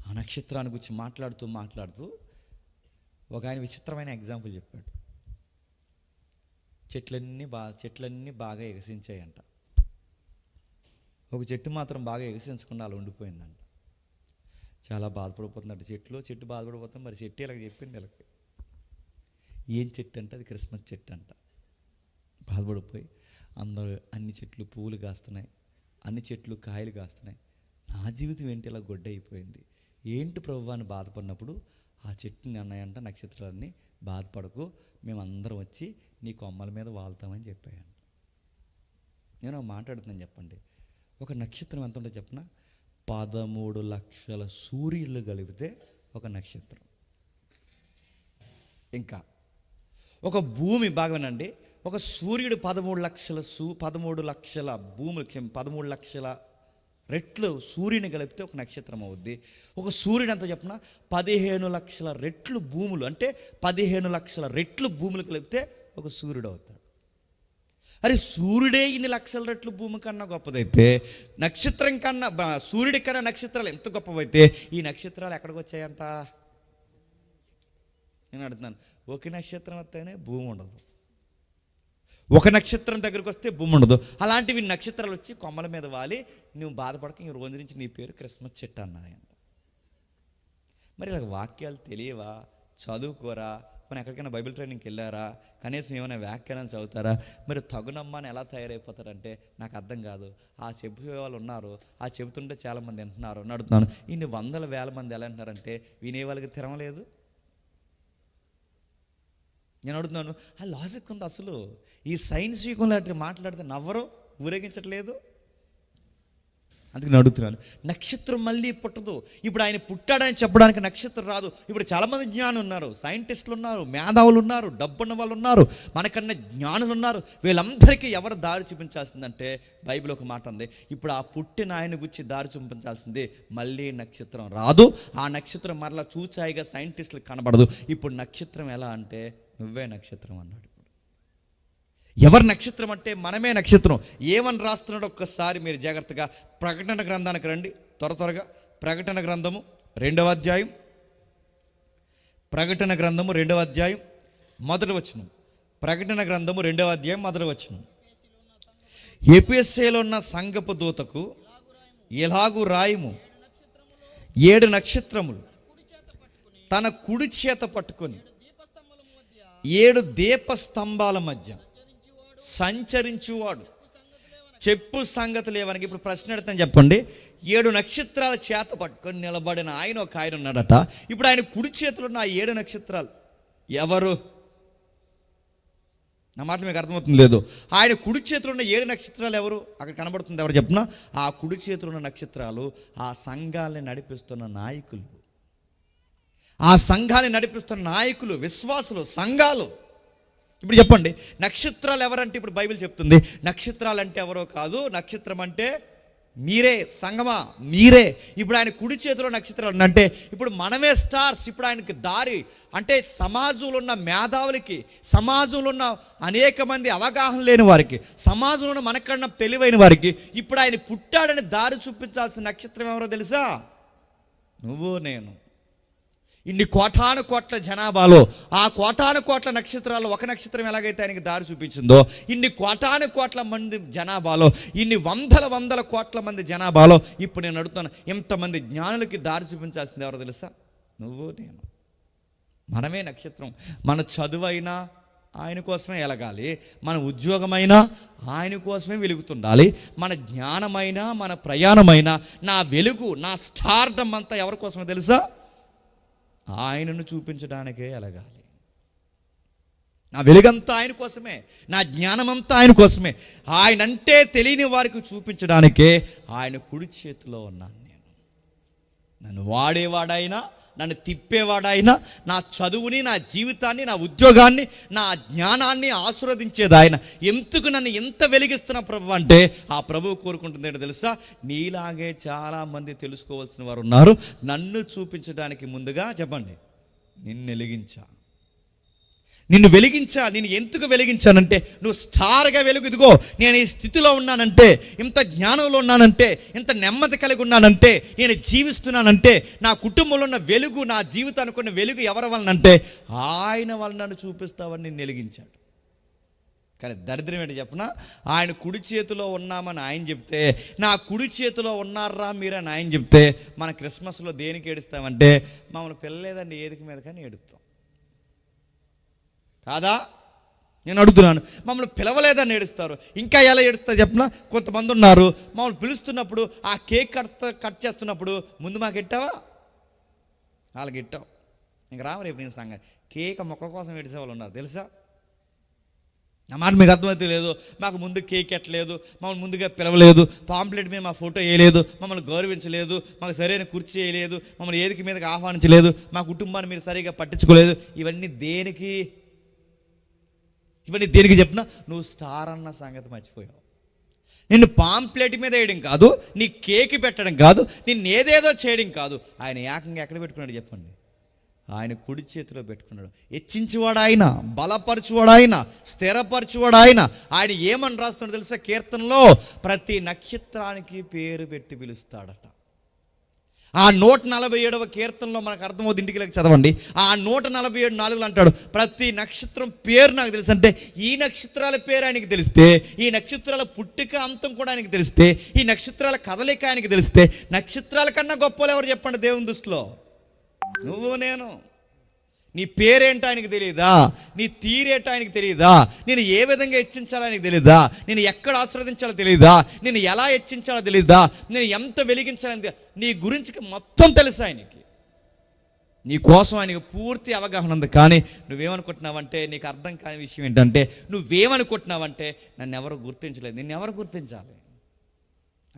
ఆ నక్షత్రాన్ని గురించి మాట్లాడుతూ ఒక ఆయన విచిత్రమైన ఎగ్జాంపుల్ చెప్పాడు. చెట్లన్నీ బాగా ఎగసించాయంట, ఒక చెట్టు మాత్రం బాగా ఎగసించకుండా అలా ఉండిపోయిందంట. చాలా బాధపడిపోతుందంట చెట్టు బాధపడిపోతుంది. మరి చెట్టు ఇలాగ చెప్పింది, వీళ్ళకి ఏం చెట్టు అంటే అది క్రిస్మస్ చెట్టు అంట. బాధపడిపోయి అందరూ అన్ని చెట్లు పువ్వులు కాస్తున్నాయి, అన్ని చెట్లు కాయలు కాస్తున్నాయి, నా జీవితం ఏంటి ఇలా గొడ్డ అయిపోయింది, ఏంటి ప్రభువా అని బాధపడినప్పుడు ఆ చెట్టుని అన్నాయంట నక్షత్రాన్ని, బాధపడకు, మేమందరం వచ్చి నీ కొమ్మల మీద వాళ్తామని చెప్పాయంట. నేను మాట్లాడుతున్నాను, చెప్పండి, ఒక నక్షత్రం ఎంత ఉంటుందో చెప్పిన, 13 లక్షల సూర్యులు కలిపితే ఒక నక్షత్రం. ఇంకా ఒక భూమి బాగానండి, ఒక సూర్యుడు 13 లక్షల రెట్లు సూర్యుని కలిపితే ఒక నక్షత్రం అవుద్ది. ఒక సూర్యుడు ఎంత చెప్పిన 15 లక్షల రెట్లు భూములు, అంటే 15 లక్షల రెట్లు భూములు కలిపితే ఒక సూర్యుడు అవుతాడు. అరే సూర్యుడే ఇన్ని లక్షల రెట్లు భూమి కన్నా గొప్పదైతే, నక్షత్రం కన్నా సూర్యుడి కన్నా నక్షత్రాలు ఎంత గొప్పవైతే, ఈ నక్షత్రాలు ఎక్కడికి వచ్చాయంట? నేను అడుగుతున్నాను, ఒక నక్షత్రం వస్తేనే భూమి ఉండదు, ఒక నక్షత్రం దగ్గరికి వస్తే భూమి ఉండదు. అలాంటివి నక్షత్రాలు వచ్చి కొమ్మల మీద వాలి, నువ్వు బాధపడక ఈ రోజు నుంచి నీ పేరు క్రిస్మస్ చెట్టు అన్నాయంట. మరి ఇలా వాక్యాలు తెలియవా? చదువుకోరా? మనం ఎక్కడికైనా బైబిల్ ట్రైనింగ్కి వెళ్ళారా? కనీసం ఏమైనా వ్యాఖ్యానాలు చదువుతారా? మరి తగునమ్మని ఎలా తయారైపోతారంటే నాకు అర్థం కాదు. ఆ చెప్పే వాళ్ళు ఉన్నారు, ఆ చెబుతుంటే చాలామంది వింటున్నారు. అడుగుతున్నాను, ఇన్ని వందల వేల మంది ఎలా అంటున్నారంటే వినే వాళ్ళకి తిరమలేదు. నేను అడుగుతున్నాను, ఆ లాజిక్ ఉంది అసలు. ఈ సైన్స్ యుగంలో అట్లా మాట్లాడితే నవ్వరు, ఊరేగించట్లేదు. అందుకే నేను అడుగుతున్నాను, నక్షత్రం మళ్ళీ పుట్టదు. ఇప్పుడు ఆయన పుట్టాడని చెప్పడానికి నక్షత్రం రాదు. ఇప్పుడు చాలామంది జ్ఞానులు ఉన్నారు, సైంటిస్టులు ఉన్నారు, మేధావులు ఉన్నారు, డబ్బున్న వాళ్ళు ఉన్నారు, మనకన్నా జ్ఞానులు ఉన్నారు. వీళ్ళందరికీ ఎవరు దారి చూపించాల్సిందంటే బైబిల్ ఒక మాట ఉంది, ఇప్పుడు ఆ పుట్టిన ఆయన గురించి దారి చూపించాల్సిందే. మళ్ళీ నక్షత్రం రాదు, ఆ నక్షత్రం మరలా చూచాయిగా సైంటిస్టులకు కనబడదు. ఇప్పుడు నక్షత్రం ఎలా అంటే నువ్వే నక్షత్రం అన్నాడు. ఎవరు నక్షత్రం అంటే మనమే నక్షత్రం. ఏమని రాస్తున్నాడు ఒక్కసారి మీరు జాగ్రత్తగా ప్రకటన గ్రంథానికి రండి, త్వరగా. ప్రకటన గ్రంథము 2వ అధ్యాయం, ప్రకటన గ్రంథము 2వ అధ్యాయం మొదటి వచనం. ప్రకటన గ్రంథము 2వ అధ్యాయం మొదటి వచనం. ఎఫెసీలో ఉన్న సంఘపు దూతకు ఇలాగు రాయము, 7 నక్షత్రములు తన కుడి చేత పట్టుకొని 7 దీపస్తంభాల మధ్య సంచరించువాడు చెప్పు సంగతులు ఏవనకి. ఇప్పుడు ప్రశ్న అడుగుతాను, చెప్పండి. 7 నక్షత్రాల చేత పట్టుకొని నిలబడిన ఒక ఆయన ఉన్నాడట. ఇప్పుడు ఆయన కుడి చేతిలో ఉన్న ఆ 7 నక్షత్రాలు ఎవరు? నా మాట మీకు అర్థమవుతుంది లేదు? ఆయన కుడి చేతిలో ఉన్న 7 నక్షత్రాలు ఎవరు? అక్కడ కనబడుతుంది, ఎవరు చెప్పున? ఆ కుడి చేతిలో ఉన్న నక్షత్రాలు ఆ సంఘాలని నడిపిస్తున్న నాయకులు. ఆ సంఘాన్ని నడిపిస్తున్న నాయకులు, విశ్వాసులు, సంఘాలు. ఇప్పుడు చెప్పండి, నక్షత్రాలు ఎవరంటే ఇప్పుడు బైబిల్ చెప్తుంది నక్షత్రాలు అంటే ఎవరో కాదు, నక్షత్రం అంటే మీరే, సంగమా మీరే. ఇప్పుడు ఆయన కుడి చేతిలో నక్షత్రాలు అంటే ఇప్పుడు మనమే స్టార్స్. ఇప్పుడు ఆయనకి దారి అంటే సమాజంలో ఉన్న మేధావులకి, సమాజంలో ఉన్న అనేక మంది అవగాహన లేని వారికి, సమాజంలో ఉన్న మనకన్నా తెలివైన వారికి ఇప్పుడు ఆయన పుట్టాడని దారి చూపించాల్సిన నక్షత్రం ఎవరో తెలుసా? నువ్వు నేను. ఇన్ని కోటాను కోట్ల జనాభాలో ఆ కోటాను కోట్ల నక్షత్రాల్లో ఒక నక్షత్రం ఎలాగైతే ఆయనకి దారి చూపించిందో, ఇన్ని కోటాను కోట్ల మంది జనాభాలో, ఇన్ని వందల కోట్ల మంది జనాభాలో ఇప్పుడు నేను అడుగుతాను, ఎంతమంది జ్ఞానులకి దారి చూపించాల్సింది ఎవరో తెలుసా? నువ్వు నేను. మనమే నక్షత్రం. మన చదువైనా ఆయన కోసమే ఎలగాలి, మన ఉద్యోగమైనా ఆయన కోసమే వెలుగుతుండాలి, మన జ్ఞానమైనా మన ప్రయాణమైనా, నా వెలుగు, నా స్టార్డమ్ అంతా ఎవరి కోసమే తెలుసా? ఆయనను చూపించడానికే ఎలగాలి. నా వెలుగంతా ఆయన కోసమే, నా జ్ఞానమంతా ఆయన కోసమే. ఆయనంటే తెలియని వారికి చూపించడానికే ఆయన కుడి చేతిలో ఉన్నాను నేను. నన్ను వాడేవాడైనా, నన్ను తిప్పేవాడైనా, నా చదువుని, నా జీవితాన్ని, నా ఉద్యోగాన్ని, నా జ్ఞానాన్ని ఆశీర్వదించేది ఆయన. ఎందుకు నన్ను ఎంత వెలిగిస్తున్న ప్రభు అంటే ఆ ప్రభువు కోరుకుంటుంది ఏంటో తెలుసా? నీలాగే చాలామంది తెలుసుకోవాల్సిన వారు ఉన్నారు. నన్ను చూపించడానికి ముందుగా చెప్పండి, నిన్ను వెలిగించా. నేను ఎందుకు వెలిగించానంటే నువ్వు స్టార్గా వెలుగు. ఇదిగో నేను ఈ స్థితిలో ఉన్నానంటే, ఇంత జ్ఞానంలో ఉన్నానంటే, ఇంత నెమ్మది కలిగి ఉన్నానంటే, నేను జీవిస్తున్నానంటే, నా కుటుంబంలో ఉన్న వెలుగు, నా జీవితానికి ఉన్న వెలుగు ఎవరి వలనంటే ఆయన వలన నన్ను చూపిస్తావని నేను వెలిగించాడు. కానీ దరిద్రం ఏంటి చెప్పనా? ఆయన కుడి చేతిలో ఉన్నామని ఆయన చెప్తే, నా కుడి చేతిలో ఉన్నారా మీరని ఆయన చెప్తే, మన క్రిస్మస్లో దేనికి ఏడుస్తామంటే మమ్మల్ని పిల్లలేదండి ఏదిక మీద కానీ ఏడుస్తాం కాదా? నేను అడుగుతున్నాను, మమ్మల్ని పిలవలేదని ఏడుస్తారు. ఇంకా ఎలా ఏడుస్తారు చెప్పిన? కొంతమంది ఉన్నారు, మమ్మల్ని పిలుస్తున్నప్పుడు ఆ కేక్ కట్ చేస్తున్నప్పుడు ముందు మాకు ఇట్టావా? వాళ్ళకి ఇట్టావు, ఇంక రావు రేపు నేను సంగతి. కేక్ మొక్క కోసం ఏడిసే వాళ్ళు ఉన్నారు తెలుసా? నా మాట మీకు అర్థమైతే లేదు. మాకు ముందు కేక్ ఎట్టలేదు, మమ్మల్ని ముందుగా పిలవలేదు, పాంప్లెట్ మీద మా ఫోటో వేయలేదు, మమ్మల్ని గౌరవించలేదు, మాకు సరైన కుర్చీ వేయలేదు, మమ్మల్ని ఏదికి మీదకి ఆహ్వానించలేదు, మా కుటుంబాన్ని మీరు సరిగా పట్టించుకోలేదు. ఇవన్నీ దేనికి చెప్పినా నువ్వు స్టార్ అన్న సంగతి మర్చిపోయావు. నిన్ను పాంప్లెట్ మీద వేయడం కాదు, నీ కేక్ పెట్టడం కాదు, నిన్ను ఏదేదో చేయడం కాదు. ఆయన ఏకంగా ఎక్కడ పెట్టుకున్నాడు చెప్పండి? ఆయన కుడి చేతిలో పెట్టుకున్నాడు. హెచ్చించేవాడు ఆయన, బలపరచువాడు ఆయన, స్థిరపరచువాడు ఆయన. ఆయన ఏమని రాస్తున్నాడు తెలుసా? కీర్తనలో ప్రతి నక్షత్రానికి పేరు పెట్టి పిలుస్తాడట. ఆ 147వ కీర్తనలో మనకు అర్థమవుతుంది, ఇంటికి వెళ్ళి చదవండి. ఆ 147:4 అంటాడు, ప్రతి నక్షత్రం పేరు నాకు తెలుసు. అంటే ఈ నక్షత్రాల పేరు ఆయనకి తెలిస్తే, ఈ నక్షత్రాల పుట్టిక అంతం కూడా ఆయనకి తెలిస్తే, ఈ నక్షత్రాల కదలిక ఆయనకి తెలిస్తే, నక్షత్రాల కన్నా గొప్పలు ఎవరు చెప్పండి దేవుని దృష్టిలో? నువ్వు నేను. నీ పేరేంటో ఆయనకి తెలియదా? నీ తీరేంటో ఆయనకి తెలియదా? నేను ఏ విధంగా హెచ్చించాలో ఆయనకి తెలియదా? నేను ఎక్కడ ఆశీర్వదించాలో తెలియదా? నేను ఎలా హెచ్చించాలో తెలియదా? నేను ఎంత వెలిగించాలని నీ గురించి మొత్తం తెలుసు ఆయనకి. నీ కోసం ఆయనకి పూర్తి అవగాహన ఉంది. కానీ నువ్వేమనుకుంటున్నావంటే, నీకు అర్థం కాని విషయం ఏంటంటే, నువ్వేమనుకుంటున్నావంటే నన్ను ఎవరు గుర్తించలేదు. నిన్ను ఎవరు గుర్తించాలి?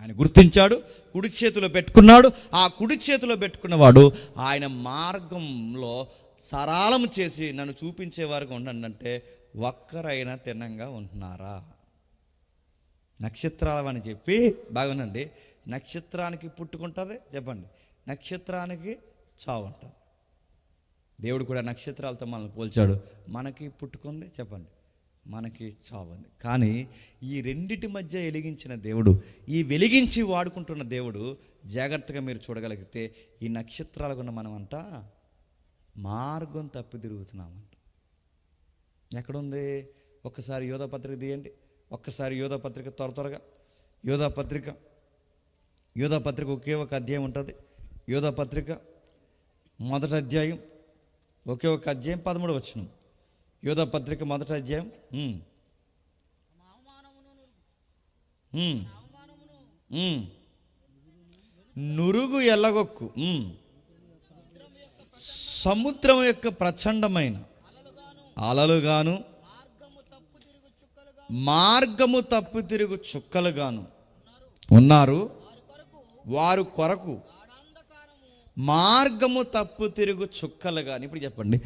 ఆయన గుర్తించాడు, కుడి చేతిలో పెట్టుకున్నాడు. ఆ కుడి చేతిలో పెట్టుకున్నవాడు ఆయన మార్గంలో సరళం చేసి నన్ను చూపించేవారుగా ఉండండి అంటే, ఒక్కరైనా తిన్నంగా ఉంటున్నారా? నక్షత్రాలు అని చెప్పి బాగునండి. నక్షత్రానికి పుట్టుకుంటుంది చెప్పండి, నక్షత్రానికి చావు ఉంటుంది. దేవుడు కూడా నక్షత్రాలతో మనల్ని పోల్చాడు. మనకి పుట్టుకుంది చెప్పండి, మనకి చావు ఉంది. కానీ ఈ రెండిటి మధ్య వెలిగించిన దేవుడు, ఈ వెలిగించి వాడుకుంటున్న దేవుడు జాగ్రత్తగా మీరు చూడగలిగితే, ఈ నక్షత్రాలకున్న మనమంట మార్గం తప్పి తిరుగుతున్నామంట. ఎక్కడుంది? ఒక్కసారి యోధా పత్రిక తీయండి, ఒక్కసారి యోధా పత్రిక త్వరగా. యోధా పత్రిక ఒకే ఒక అధ్యాయం ఉంటుంది. యోధా పత్రిక మొదటి అధ్యాయం, ఒకే ఒక అధ్యాయం 13వ వచనం. యోధా పత్రిక మొదటి అధ్యాయం ఉమ్, ఉమ్. నురుగు ఎల్లగొక్కు, సముద్రం యొక్క ప్రచండమైన అలలుగాను మార్గము తప్పు తిరుగు చుక్కలుగాను ఉన్నారు. వారు కొరకు మార్గము తప్పు తిరుగు చుక్కలు కానీ. ఇప్పుడు చెప్పండి,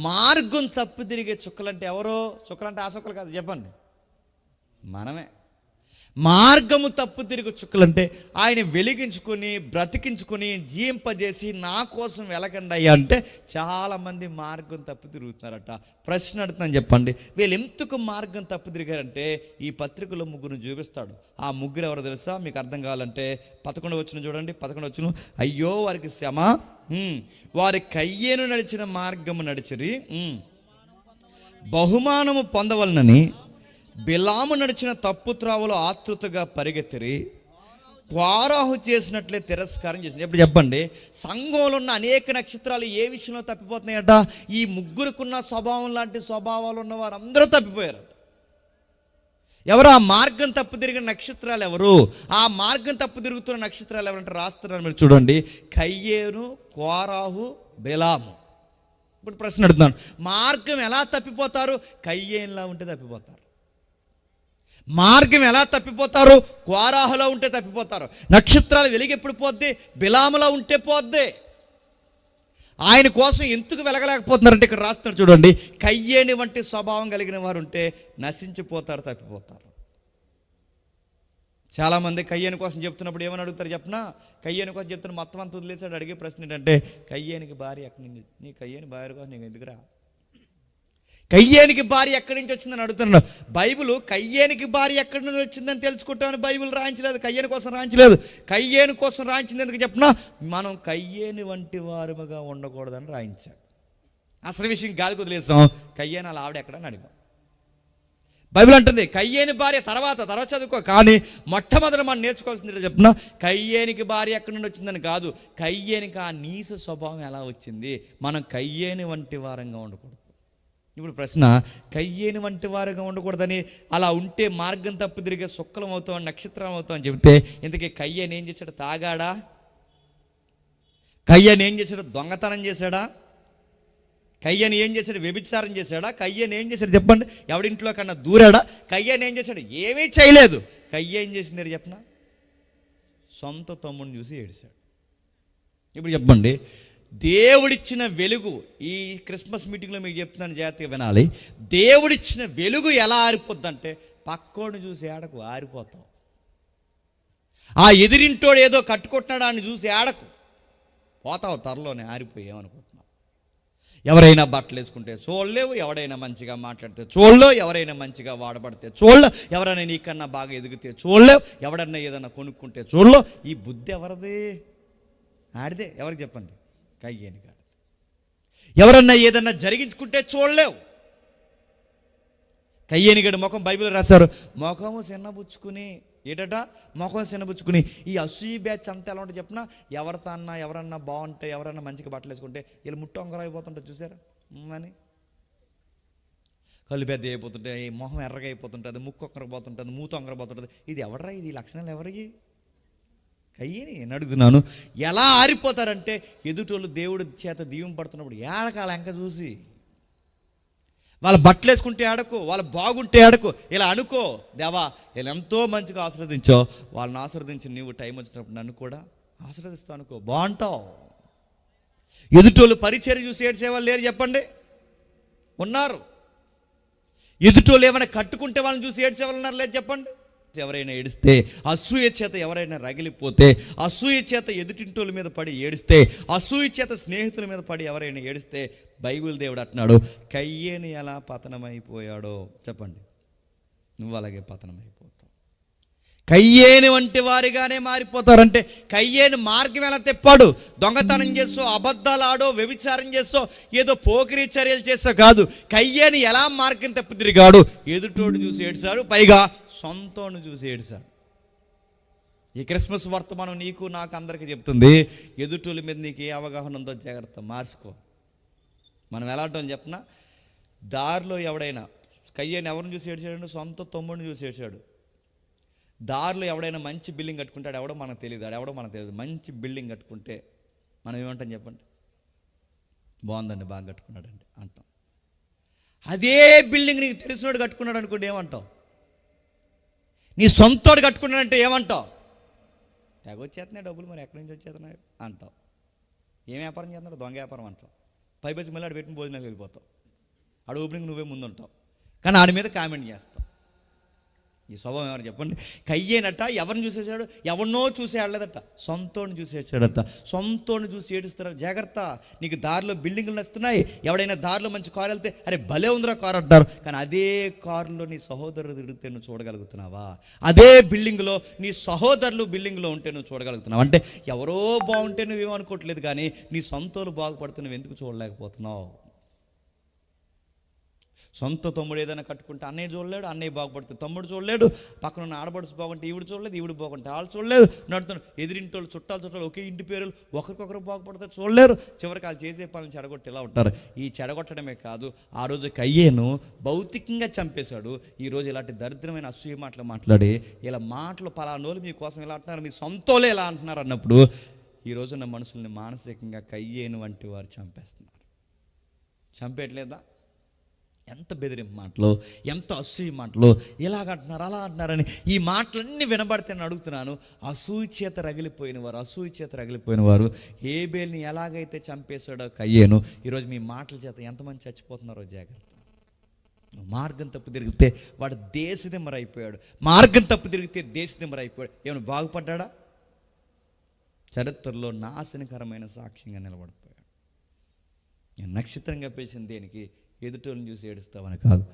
మార్గం తప్పు తిరిగే చుక్కలు అంటే ఎవరో? చుక్కలు అంటే ఆ చుక్కలు కాదు, చెప్పండి, మనమే. మార్గము తప్పు తిరుగు చుక్కలంటే ఆయన వెలిగించుకొని బ్రతికించుకొని జీవింపజేసి నా కోసం వెలకండి అయ్యా అంటే చాలామంది మార్గం తప్పు తిరుగుతున్నారట. ప్రశ్న అడుగుతాను, చెప్పండి, వీళ్ళు ఎందుకు మార్గం తప్పు తిరిగారంటే ఈ పత్రికలో ముగ్గురు చూపిస్తాడు. ఆ ముగ్గురు ఎవరో తెలుసా? మీకు అర్థం కావాలంటే 11 వచనం చూడండి. 11 వచనం, అయ్యో వారికి శ్రమ, వారి కయ్యేను నడిచిన మార్గము నడిచిరి, బహుమానము పొందవలనని బిలాము నడిచిన తప్పు త్రావులో ఆతృతగా పరిగెత్తిరి, కోరాహు చేసినట్లే తిరస్కారం చేసింది. ఇప్పుడు చెప్పండి, సంఘంలో ఉన్న అనేక నక్షత్రాలు ఏ విషయంలో తప్పిపోతున్నాయట? ఈ ముగ్గురుకున్న స్వభావం లాంటి స్వభావాలు ఉన్న వారు అందరూ తప్పిపోయారు. ఎవరు ఆ మార్గం తప్పు తిరిగిన నక్షత్రాలు? ఎవరు ఆ మార్గం తప్పు తిరుగుతున్న నక్షత్రాలు? ఎవరంటే రాస్తున్నారు మీరు చూడండి, కయ్యేను, కోరాహు, బిలాము. ఇప్పుడు ప్రశ్న అడుగుతున్నాను, మార్గం ఎలా తప్పిపోతారు? కయ్యేనులా ఉంటే తప్పిపోతారు. మార్గం ఎలా తప్పిపోతారు? కోరాహులో ఉంటే తప్పిపోతారు. నక్షత్రాలు వెలిగి ఎప్పుడు పోద్ది? బిలాములో ఉంటే పోద్ది. ఆయన కోసం ఎందుకు వెలగలేకపోతున్నారంటే ఇక్కడ రాస్తున్నారు చూడండి, కయ్యేని వంటి స్వభావం కలిగిన వారు ఉంటే నశించిపోతారు, తప్పిపోతారు. చాలామంది కయ్యేని కోసం చెప్తున్నప్పుడు ఏమని అడుగుతారు చెప్పనా? కయ్యేని కోసం చెప్తున్న మొత్తం అంతా వదిలేసాడు. అడిగే ప్రశ్న ఏంటంటే, కయ్యేనికి భార్య ఎక్కడి నుంచి? నీ కయ్యేని భార్య కోసం నీకు ఎందుకురా? కయ్యేనికి భార్య ఎక్కడి నుంచి వచ్చిందని అడుగుతున్నాడు. బైబిల్ కయ్యేనికి భార్య ఎక్కడి నుంచి వచ్చిందని తెలుసుకుంటామని బైబిల్ రాయించలేదు, కయ్యేని కోసం రాయించలేదు. కయ్యేని కోసం రాయించింది ఎందుకు చెప్పినా, మనం కయ్యేని వంటి వారుగా ఉండకూడదని రాయించాడు. అసలు విషయం గాలికి వదిలేసాం. కయ్యేని అలా ఆవిడ ఎక్కడని అడిగాం. బైబిల్ అంటుంది కయ్యేని భార్య తర్వాత చదువుకో, కానీ మొట్టమొదటి మనం నేర్చుకోవాల్సింది చెప్పిన, కయ్యేనికి భార్య ఎక్కడి నుండి వచ్చిందని కాదు, కయ్యేనికి ఆ నీచ స్వభావం ఎలా వచ్చింది. మనం కయ్యేని వంటి వారంగా ఉండకూడదు. ఇప్పుడు ప్రశ్న, కయ్యేని వంటి వారుగా ఉండకూడదని, అలా ఉంటే మార్గం తప్పు తిరిగే సుక్కలం అవుతాం, నక్షత్రం అవుతాం అని చెబితే, ఇంతకీ కయ్యేని ఏం చేశాడు? తాగాడా? కయ్యేని ఏం చేశాడు? దొంగతనం చేశాడా? కయ్యేని ఏం చేశాడు? వ్యభిచారం చేశాడా? కయ్యేని ఏం చేశాడు చెప్పండి? ఎవడింట్లో కన్నా దూరాడా? కయ్యేని ఏం చేశాడు? ఏమీ చేయలేదు. కయ్య ఏం చేసింది చెప్పనా? సొంత తమ్ముడిని చూసి ఏడిశాడు. ఇప్పుడు చెప్పండి, దేవుడిచ్చిన వెలుగు, ఈ క్రిస్మస్ మీటింగ్లో మీకు చెప్తున్నాను, జాగ్రత్తగా వినాలి. దేవుడిచ్చిన వెలుగు ఎలా ఆరిపోద్దంటే, పక్కోడిని చూసి ఏడకు, ఆరిపోతావు. ఆ ఎదిరింటోడు ఏదో కట్టుకుంటున్నాడు అని చూసి ఏడకు, పోతావు త్వరలోనే, ఆరిపోయి. ఏమనుకుంటున్నావు? ఎవరైనా బట్టలు వేసుకుంటే చూడలేవు, ఎవరైనా మంచిగా మాట్లాడితే చూడలేవు, ఎవరైనా మంచిగా వాడబడితే చూడలేవు, ఎవరైనా నీకన్నా బాగా ఎదిగితే చూడలేవు, ఎవడన్నా ఏదన్నా కొనుక్కుంటే చూడలేవు. ఈ బుద్ధి ఎవరిది? ఆడిదే. ఎవరికి చెప్పండి? కయ్యేని కాదు. ఎవరన్నా ఏదన్నా జరిగించుకుంటే చూడలేవు. కయ్యేనిగడు ముఖం బైబిల్ రాశారు, ముఖము చిన్నబుచ్చుకుని, ఏటట ముఖం చిన్నబుచ్చుకుని. ఈ అసూయ బ్యాచ్ అంతా ఎలా ఉంటుంది చెప్పిన, ఎవరన్నా బాగుంటే, ఎవరన్నా మంచిగా బట్టలు వేసుకుంటే వీళ్ళు ముట్టు వంకర అయిపోతుంటారు చూసారా అని. కళ్ళు పెద్ద అయిపోతుంటాయి, మొహం ఎర్రగా అయిపోతుంటుంది, ముక్కు ఒక్కరపోతుంటుంది, మూత ఒక్కరపోతుంటుంది. ఇది ఎవడరా? ఇది లక్షణాలు ఎవరికి? కయ్యేని నేను అడుగుతున్నాను. ఎలా ఆరిపోతారంటే, ఎదుటోళ్ళు దేవుడి చేత దీవింపడుతున్నప్పుడు ఏడకాల ఎంక చూసి, వాళ్ళ బట్టలు వేసుకుంటే ఆడకు, వాళ్ళు బాగుంటే ఆడకు, ఇలా అనుకో, దేవా వీళ్ళు ఎంతో మంచిగా ఆశీర్వదించో, వాళ్ళని ఆశీర్వదించి నీవు టైం వచ్చినప్పుడు నన్ను కూడా ఆశీర్వదిస్తావు అనుకో, బాగుంటావు. ఎదుటోళ్ళు పరిచర్య చూసి ఏడ్చేవాళ్ళు లేరు చెప్పండి? ఉన్నారు. ఎదుటోళ్ళు ఏమైనా కట్టుకుంటే వాళ్ళని చూసి ఏడ్చేవాళ్ళు ఉన్నారు లేదు చెప్పండి? ఎవరైనా ఏడిస్తే, అసూయ చేత ఎవరైనా రగిలిపోతే, అసూయ చేత ఎదుటింటోళ్ళ మీద పడి ఏడిస్తే, అసూయ చేత స్నేహితుల మీద పడి ఎవరైనా ఏడిస్తే, బైబిల్ దేవుడు అంటున్నాడు, కయ్యేని ఎలా పతనమైపోయాడో చెప్పండి, నువ్వు అలాగే పతనమైపోతావు. కయ్యేని వంటి వారిగానే మారిపోతారంటే, కయ్యేని మార్గం ఎలా తెప్పాడు? దొంగతనం చేసో, అబద్ధాలు ఆడో, వ్యభిచారం చేసో, ఏదో పోకిరీ చర్యలు చేసో కాదు. కయ్యేని ఎలా మార్గం తప్పి తిరిగాడు? ఎదుటోడు చూసి ఏడ్చాడు, పైగా సొంతోడు చూసి ఏడ్చాడు. ఈ క్రిస్మస్ వర్తమానం నీకు నాకు అందరికీ చెప్తుంది, ఎదుటోళ్ళ మీద నీకు ఏ అవగాహన ఉందో జాగ్రత్త మార్చుకో. మనం ఎలా అంటాం చెప్పినా, దారిలో ఎవడైనా, కయ్యేని ఎవరిని చూసి ఏడ్చాడు? సొంత తమ్ముడిని చూసి ఏడ్చాడు. దారిలో ఎవడైనా మంచి బిల్డింగ్ కట్టుకుంటే ఎవడో మనకు తెలియదు. మంచి బిల్డింగ్ కట్టుకుంటే మనం ఏమంటాం చెప్పండి? బాగుందండి, బాగా కట్టుకున్నాడండి అంటాం. అదే బిల్డింగ్ నీకు తెలిసినోడు కట్టుకున్నాడు అనుకోండి, ఏమంటావు? నీ సొంతోడు కట్టుకున్నాడంటే ఏమంటావు? తెగొచ్చేస్తున్నాయి డబ్బులు, మరి ఎక్కడి నుంచి వచ్చేస్తున్నాయి అంటావు. ఏం వ్యాపారం చేస్తున్నాడు? దొంగ వ్యాపారం అంటావు. పైపచ్చి మళ్ళీ ఆడు పెట్టిన భోజనాలు వెళ్ళిపోతావు. ఆడు ఓపెనింగ్ నువ్వే ముందుంటావు, కానీ ఆడి మీద కామెంట్ చేస్తావు. ఈ స్వభావం ఏమని చెప్పండి? కయ్యేనట ఎవరిని చూసేసాడు? ఎవరినో చూసి ఆడలేదట, సొంతోడిని చూసి ఏడ్చాడట. సొంతోడిని చూసి ఏడుస్తారు. జాగ్రత్త, నీకు దారిలో బిల్డింగులు నడుస్తున్నాయి. ఎవడైనా దారిలో మంచి కారు వెళ్తే అరే భలే ఉందిరా కారు అంటారు, కానీ అదే కారులో నీ సహోదరుడు తిరిగితే నువ్వు చూడగలుగుతున్నావా? అదే బిల్డింగ్లో నీ సహోదరులు బిల్డింగ్లో ఉంటే నువ్వు చూడగలుగుతున్నావు. అంటే ఎవరో బాగుంటే నువ్వేమనుకోవట్లేదు, కానీ నీ సొంతోలు బాగుపడితే నువ్వు ఎందుకు చూడలేకపోతున్నావు? సొంత తమ్ముడు ఏదైనా కట్టుకుంటే అన్నయ్య చూడలేడు, అన్నయ్య బాగుపడితే తమ్ముడు చూడలేడు, పక్కన ఉన్న ఆడబడుసు బాగుంటే ఈవిడు చూడలేదు, ఈవిడు బాగుంటే వాళ్ళు చూడలేదు, నడుతున్నారు ఎదిరింటోళ్ళు చుట్టాలు ఒకే ఇంటి పేరులు ఒకరికొకరు బాగుపడితే చూడలేరు. చివరికి వాళ్ళు చేసే పనులు చెడగొట్టి ఇలా ఉంటారు. ఈ చెడగొట్టడమే కాదు, ఆ రోజు కయ్యేను భౌతికంగా చంపేశాడు. ఈరోజు ఇలాంటి దరిద్రమైన అసూయ మాటలు మాట్లాడి ఇలా మాటలు పలానోళ్ళు మీకోసం ఇలా అంటున్నారు, మీ సొంతోలే ఇలా అంటున్నారు అన్నప్పుడు ఈ రోజున్న మనుషుల్ని మానసికంగా కయ్యేను వంటి వారు చంపేస్తున్నారు. చంపేయట్లేదా? ఎంత బెదిరింపు మాటలు, ఎంత అసూయ మాటలు, ఇలాగంటున్నారు అలా అంటున్నారని ఈ మాటలన్నీ వినబడితే నేను అడుగుతున్నాను, అసూయ చేత రగిలిపోయిన వారు హేబేల్ని ఎలాగైతే చంపేశాడో కయ్యేను, ఈరోజు మీ మాటల చేత ఎంతమంది చచ్చిపోతున్నారో జాగ్రత్త. మార్గం తప్పు తిరిగితే వాడు దేశదిమ్మరైపోయాడు, మార్గం తప్పు తిరిగితే దేశదిమ్మరైపోయాడు. ఏమైనా బాగుపడ్డా? చరిత్రలో నాశనకరమైన సాక్ష్యంగా నిలబడిపోయాడు. నేను నక్షత్రంగా పిలిచిన దేనికి? ఎదుటోళ్ళని చూసి ఏడుస్తావని కాదు,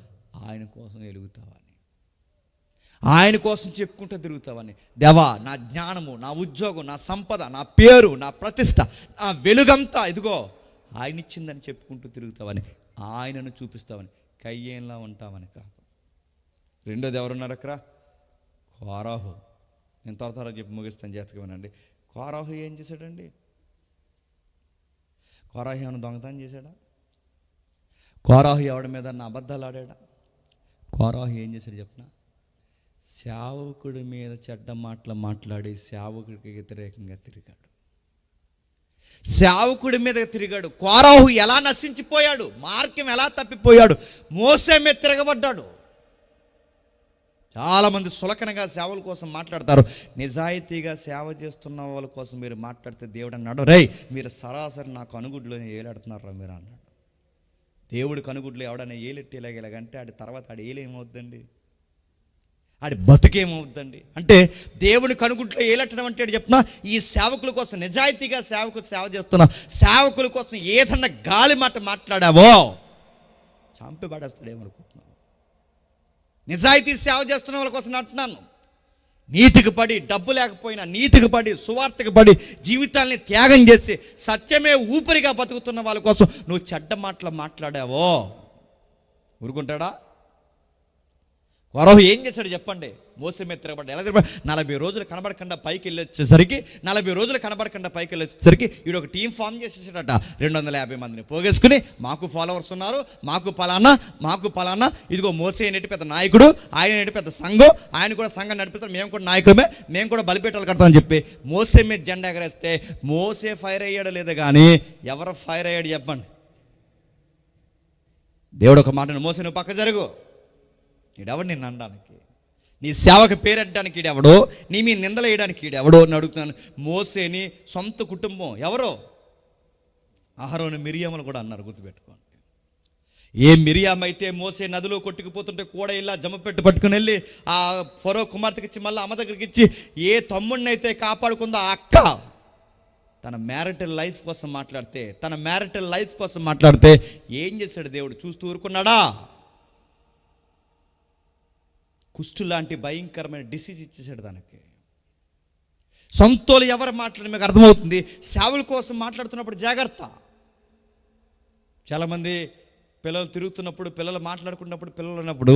ఆయన కోసం వెలుగుతావని, ఆయన కోసం చెప్పుకుంటూ తిరుగుతావని. దేవా, నా జ్ఞానము, నా ఉద్యోగం, నా సంపద, నా పేరు, నా ప్రతిష్ట, నా వెలుగంతా ఇదిగో ఆయన ఇచ్చిందని చెప్పుకుంటూ తిరుగుతావని, ఆయనను చూపిస్తావని, కయ్యేలా ఉంటామని కాదు. రెండోది ఎవరున్నారు అక్కడ? కోరాహు. నేను త్వర చెప్పి ముగిస్తాను, జాగ్రత్తగా వినండి. కోరాహు ఏం చేశాడండి? కోరాహు ఏమైనా దొంగతనం చేశాడా? కోరాహు ఎవడి మీద అబద్ధాలు ఆడా? కోరాహు ఏం చేశాడు చెప్పిన? సేవకుడి మీద చెడ్డ మాటలు మాట్లాడి సేవకుడికి వ్యతిరేకంగా తిరిగాడు. సేవకుడి మీద తిరిగాడు. కోరాహు ఎలా నశించిపోయాడు, మార్గం ఎలా తప్పిపోయాడు, మోసే మీద తిరగబడ్డాడు. చాలామంది సులకనగా సేవల కోసం మాట్లాడతారు. నిజాయితీగా సేవ చేస్తున్న వాళ్ళ కోసం మీరు మాట్లాడితే దేవుడు అన్నాడు, రేయ్ మీరు సరాసరి నాకు అనుగుడ్లో ఏలాడుతున్నారా మీరు అన్నాడు. దేవుడు కనుగుడ్లు ఎవడన్నా ఏలెట్టేలాగేలాగంటే ఆడి తర్వాత ఆడి ఏలేమవుద్దండి, ఆడి బతుకేమవుద్దండి. అంటే దేవుని కనుగుడ్లో ఏలెట్టడం అంటే చెప్తున్నా, ఈ సేవకుల కోసం నిజాయితీగా సేవ చేస్తున్నా సేవకుల కోసం ఏదన్నా గాలి మాట మాట్లాడావో చంపి పడేస్తాడేమనుకుంటున్నావు. నిజాయితీ సేవ చేస్తున్న వాళ్ళ కోసం అంటున్నాను. నీతికి పడి, డబ్బు లేకపోయినా నీతికి పడి, సువార్తకి పడి, జీవితాల్ని త్యాగం చేసి సత్యమే ఊపిరిగా బతుకుతున్న వాళ్ళ కోసం నువ్వు చెడ్డ మాటలు మాట్లాడావో ఊరుకుంటాడా? కోరాహు ఏం చేశాడు చెప్పండి? మోసే మీద తిరగబడ్డా. ఎలా తిరగబడ్డా? 40 రోజులు కనబడకుండా పైకి వెళ్ళొచ్చేసరికి వీడు ఒక టీం ఫామ్ చేసేసాడట. 250 మందిని పోగేసుకుని, మాకు ఫాలోవర్స్ ఉన్నారు, మాకు పలానా ఇదిగో మోసే అనేటి పెద్ద నాయకుడు, ఆయన అనేటి పెద్ద సంఘం, ఆయన కూడా సంఘం నడిపిస్తారు, మేము కూడా నాయకులమే, మేము కూడా బలిపీఠాలు కడతామని చెప్పి మోసే మీద జెండా ఎగరేస్తే మోసే ఫైర్ అయ్యాడు లేదా కానీ ఎవరు ఫైర్ అయ్యాడు చెప్పండి? దేవుడు ఒక మాటను, మోసే నువ్వు పక్క జరుగు, ఈడెవడు నిన్ను అనడానికి, నీ సేవకు పేరెట్టడానికి ఈడెవడో, నీ మీ నిందలు వేయడానికి ఈడెవడో అని అడుగుతున్నాను. మోసేని సొంత కుటుంబం ఎవరో అహరోను మిరియాములు కూడా అన్నారు, గుర్తుపెట్టుకోండి. ఏ మిరియామైతే మోసే నదిలో కొట్టుకుపోతుంటే కూడా ఇలా జమపెట్టు పట్టుకుని వెళ్ళి ఆ ఫరో కుమార్తెకి ఇచ్చి మళ్ళీ అమ్మ దగ్గరికి ఇచ్చి ఏ తమ్ముడిని అయితే కాపాడుకుందో ఆ అక్క తన మ్యారిటల్ లైఫ్ కోసం మాట్లాడితే ఏం చేశాడు దేవుడు? చూస్తూ ఊరుకున్నాడా? కుష్టు లాంటి భయంకరమైన డిసీజ్ ఇచ్చేసాడు దానికి. సొంతోలు ఎవరు మాట్లాడి మీకు అర్థమవుతుంది. సేవల కోసం మాట్లాడుతున్నప్పుడు జాగ్రత్త. చాలామంది పిల్లలు తిరుగుతున్నప్పుడు, పిల్లలు మాట్లాడుకున్నప్పుడు, పిల్లలు ఉన్నప్పుడు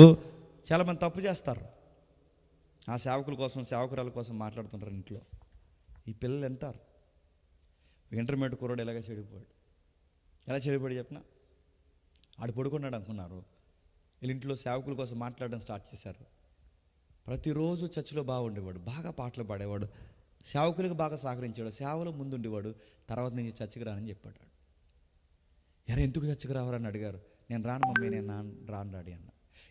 చాలామంది తప్పు చేస్తారు. ఆ సేవకుల కోసం, సేవకురాల కోసం మాట్లాడుతుంటారు ఇంట్లో. ఈ పిల్లలు వింటారు. ఇంటర్మీడియట్ కుర్రాడు ఎలా చెడిపోయాడు చెప్పిన? ఆడు పడుకున్నాడు అనుకున్నారు, వీళ్ళ ఇంట్లో సేవకుల కోసం మాట్లాడడం స్టార్ట్ చేశారు. ప్రతిరోజు చర్చిలో బాగుండేవాడు, బాగా పాటలు పాడేవాడు, సేవకులకు బాగా సహకరించేవాడు, సేవలో ముందుండేవాడు. తర్వాత నుంచి చర్చికి రానని చెప్పాడు. ఎరా ఎందుకు చర్చికి రావాలని అడిగారు. నేను రాను మమ్మీ, నేను రాను డాడీ అన్న.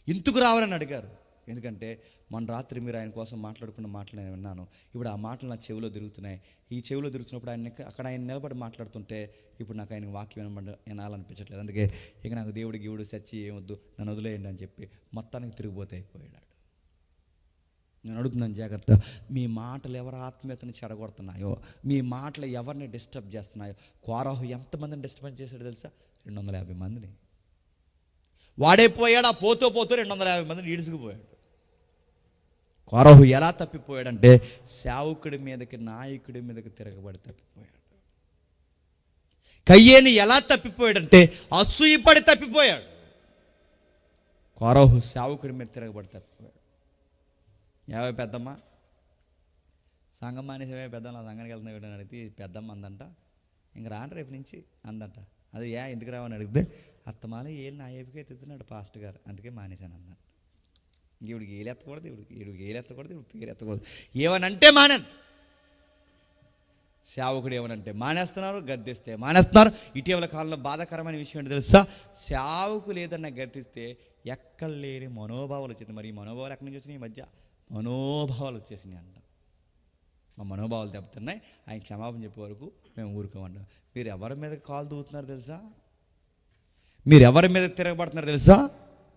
ఎందుకు రావాలని అడిగారు. ఎందుకంటే మొన్న రాత్రి మీరు ఆయన కోసం మాట్లాడుకున్న మాటలు నేను విన్నాను. ఇప్పుడు ఆ మాటలు నా చెవిలో తిరుగుతున్నాయి. ఈ చెవిలో తిరుగుతున్నప్పుడు అక్కడ ఆయన నిలబడి మాట్లాడుతుంటే ఇప్పుడు నాకు ఆయన వాక్యం వినాలనిపించట్లేదు. అందుకే ఇక నాకు దేవుడు చచ్చి ఏమొద్దు, నన్ను వదిలేయండి అని చెప్పి మొత్తానికి తిరిగిపోతే అయిపోయాడు. నేను అడుగుతున్నాను జాగ్రత్త, మీ మాటలు ఎవరి ఆత్మీయతను చెడగొడుతున్నాయో, మీ మాటలు ఎవరిని డిస్టర్బ్ చేస్తున్నాయో. కోరహు ఎంతమందిని డిస్టర్బ్ చేశాడు తెలుసా? 250 మందిని. వాడే పోయాడు, ఆ పోతూ 250 మందిని ఈడ్చుకుపోయాడు. కోరహు ఎలా తప్పిపోయాడంటే సేవకుడి మీదకి, నాయకుడి మీదకి తిరగబడి తప్పిపోయాడు. కయ్యేని ఎలా తప్పిపోయాడంటే అసూయపడి తప్పిపోయాడు. కోరహు సేవకుడి మీద తిరగబడి తప్పిపోయాడు. ఏవే పెద్దమ్మ సంఘం మానేసేవే పెద్దమ్మ, సంఘానికి వెళ్తున్నా అడిగితే పెద్దమ్మ అందంట, ఇంక రాను రేపు నుంచి అందంట. అది ఎందుకు రావని అడిగితే అత్తమాల ఏళ్ళు నా ఏపికే ఎత్తుతున్నాడు పాస్టర్ గారు, అందుకే మానేశాను అన్నాడు. ఈవిడికి ఏలు ఎత్తకూడదు, ఈవిడికి ఏలు ఎత్తకూడదు, ఇప్పుడు పేరు ఎత్తకూడదు, ఏమనంటే మానేది. సేవకుడు ఏమనంటే మానేస్తున్నారు, గద్దిస్తే మానేస్తున్నారు. ఇటీవల కాలంలో బాధాకరమైన విషయం ఏంటి తెలుసా? సేవకులు ఏదన్నా గద్దిస్తే ఎక్కలేని మనోభావాలు వచ్చింది. మరి ఈ మనోభావాలు ఎక్కడి నుంచి వచ్చినాయి? ఈ మధ్య మనోభావాలు వచ్చేసినాయి అంట. మా మనోభావాలు దెబ్బతున్నాయి, ఆయన క్షమాపణ చెప్పే వరకు మేము ఊరుకోమంటాం. మీరు ఎవరి మీద కాలు దూతున్నారు తెలుసా? మీరు ఎవరి మీద తిరగబడుతున్నారు తెలుసా?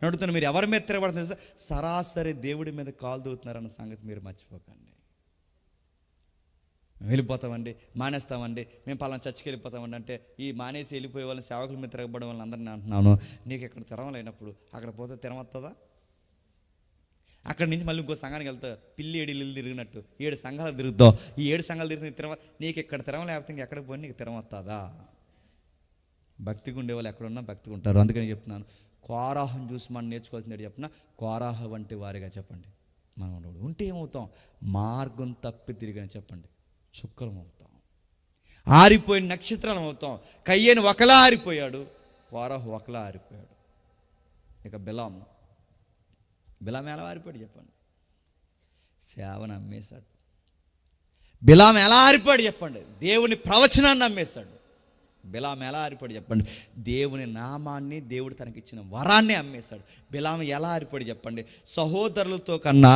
అడుగుతున్నారు, మీరు ఎవరి మీద తిరగబడుతున్నారు తెలుసా? సరాసరి దేవుడి మీద కాలు దూతున్నారన్న సంగతి మీరు మర్చిపోకండి. వెళ్ళిపోతామండి, మానేస్తామండి, మేము పలానా చర్చికి వెళ్ళిపోతామండి అంటే ఈ మానేసి వెళ్ళిపోయే వాళ్ళని సేవకుల మీద తిరగబడడం వాళ్ళని అందరినీ అంటున్నాను. నీకు ఇక్కడ తిరం లేనప్పుడు అక్కడ పోతే తిరం వస్తుందా? అక్కడి నుంచి మళ్ళీ ఇంకో సంఘానికి వెళ్తావు, పిల్లి 7 ఇల్లు తిరిగినట్టు 7 సంఘాలు తిరుగుతావు. ఈ 7 సంఘాలు తిరిగిన తిరమ నీకు ఇక్కడ తిరమ లేకపోతే ఇంక ఎక్కడికి పోయి నీకు తిరమ వస్తుందా? భక్తిగా ఉండేవాళ్ళు ఎక్కడున్నా భక్తిగా ఉంటారు. అందుకని చెప్తున్నాను, కోరాహం చూసి మనం నేర్చుకోవాల్సింది చెప్తున్నా, కోరాహ వంటి వారిగా చెప్పండి. మనం ఉంటే ఏమవుతాం? మార్గం తప్పి తిరిగని చెప్పండి, చుక్కలం అవుతాం, ఆరిపోయిన నక్షత్రాలం అవుతాం. కయ్యేని ఒకలా ఆరిపోయాడు, కోరాహు ఒకలా ఆరిపోయాడు. ఇక బిలాము ఎలా ఆరిపోయాడు చెప్పండి? సేవను అమ్మేశాడు. బిలాం ఎలా ఆరిపోయాడు చెప్పండి? దేవుని ప్రవచనాన్ని అమ్మేశాడు. బిలాం ఎలా ఆరిపోయాడు చెప్పండి? దేవుని నామాన్ని, దేవుడు తనకిచ్చిన వరాన్ని అమ్మేశాడు. బిలాం ఎలా ఆరిపోయాడు చెప్పండి? సహోదరులతో కన్నా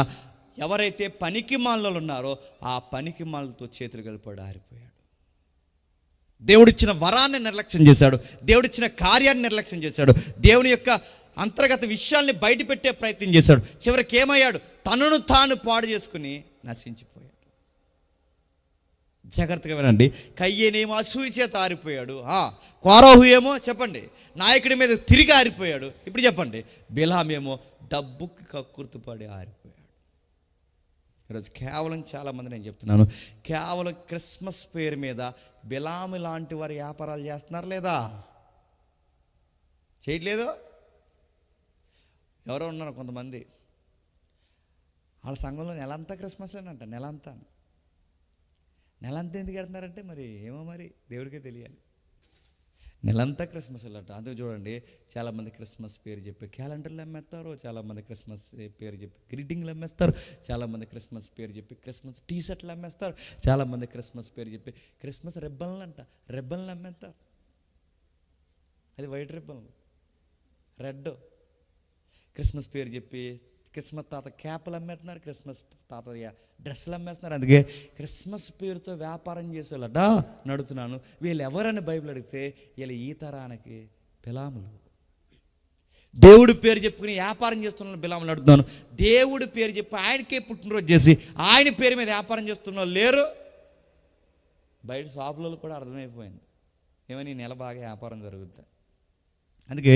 ఎవరైతే పనికి మాలలో ఉన్నారో ఆ పనికి మాలతో చేతులు కలిపాడు, ఆరిపోయాడు. దేవుడిచ్చిన వరాన్ని నిర్లక్ష్యం చేశాడు, దేవుడిచ్చిన కార్యాన్ని నిర్లక్ష్యం చేశాడు, దేవుని యొక్క అంతర్గత విషయాల్ని బయట పెట్టే ప్రయత్నం చేశాడు. చివరికి ఏమయ్యాడు? తనను తాను పాడు చేసుకుని నశించిపోయాడు. జాగ్రత్తగా వినండి, కయ్యేనేమో అసూయ చేత ఆరిపోయాడు, కోరాహు ఏమో చెప్పండి నాయకుడి మీద తిరిగి ఆరిపోయాడు. ఇప్పుడు చెప్పండి, బిలామేమో డబ్బుకి కక్కుర్తుపడి ఆరిపోయాడు. ఈరోజు కేవలం చాలామంది, నేను చెప్తున్నాను, కేవలం క్రిస్మస్ పేరు మీద బిలాము లాంటి వారి వ్యాపారాలు చేస్తున్నారు లేదా? చేయట్లేదు. ఎవరో ఉన్నారు కొంతమంది, వాళ్ళ సంఘంలో నెలంతా క్రిస్మస్లేనంట. నెలంతా ఎందుకు పెడుతున్నారంటే మరి ఏమో, మరి దేవుడికే తెలియాలి. నెలంతా క్రిస్మస్ అట. అందుకు చూడండి, చాలామంది క్రిస్మస్ పేరు చెప్పి క్యాలెండర్లు అమ్మేస్తారు, చాలామంది క్రిస్మస్ పేరు చెప్పి గ్రీటింగ్లు అమ్మేస్తారు, చాలామంది క్రిస్మస్ పేరు చెప్పి క్రిస్మస్ టీ షర్ట్లు అమ్మేస్తారు, చాలామంది క్రిస్మస్ పేరు చెప్పి క్రిస్మస్ రెబ్బన్లు అమ్మేస్తారు. అది వైట్ రిబ్బన్, రెడ్. క్రిస్మస్ పేరు చెప్పి క్రిస్మస్ తాత క్యాప్లు అమ్మేస్తున్నారు, క్రిస్మస్ తాతయ్య డ్రెస్సులు అమ్మేస్తున్నారు. అందుకే క్రిస్మస్ పేరుతో వ్యాపారం చేసేవాళ్ళట. నడుతున్నాను, వీళ్ళు ఎవరని బైబిల్ అడిగితే వీళ్ళు ఈ తరానికి బిలాములు. దేవుడి పేరు చెప్పుకుని వ్యాపారం చేస్తున్న బిలాములు అడుగుతున్నాను. దేవుడి పేరు చెప్పి ఆయనకే పుట్టినరోజు చేసి ఆయన పేరు మీద వ్యాపారం చేస్తున్న వాళ్ళు లేరు. బయట షాపులలో కూడా అర్థమైపోయింది, ఏమని నెల బాగా వ్యాపారం జరుగుద్ది. అందుకే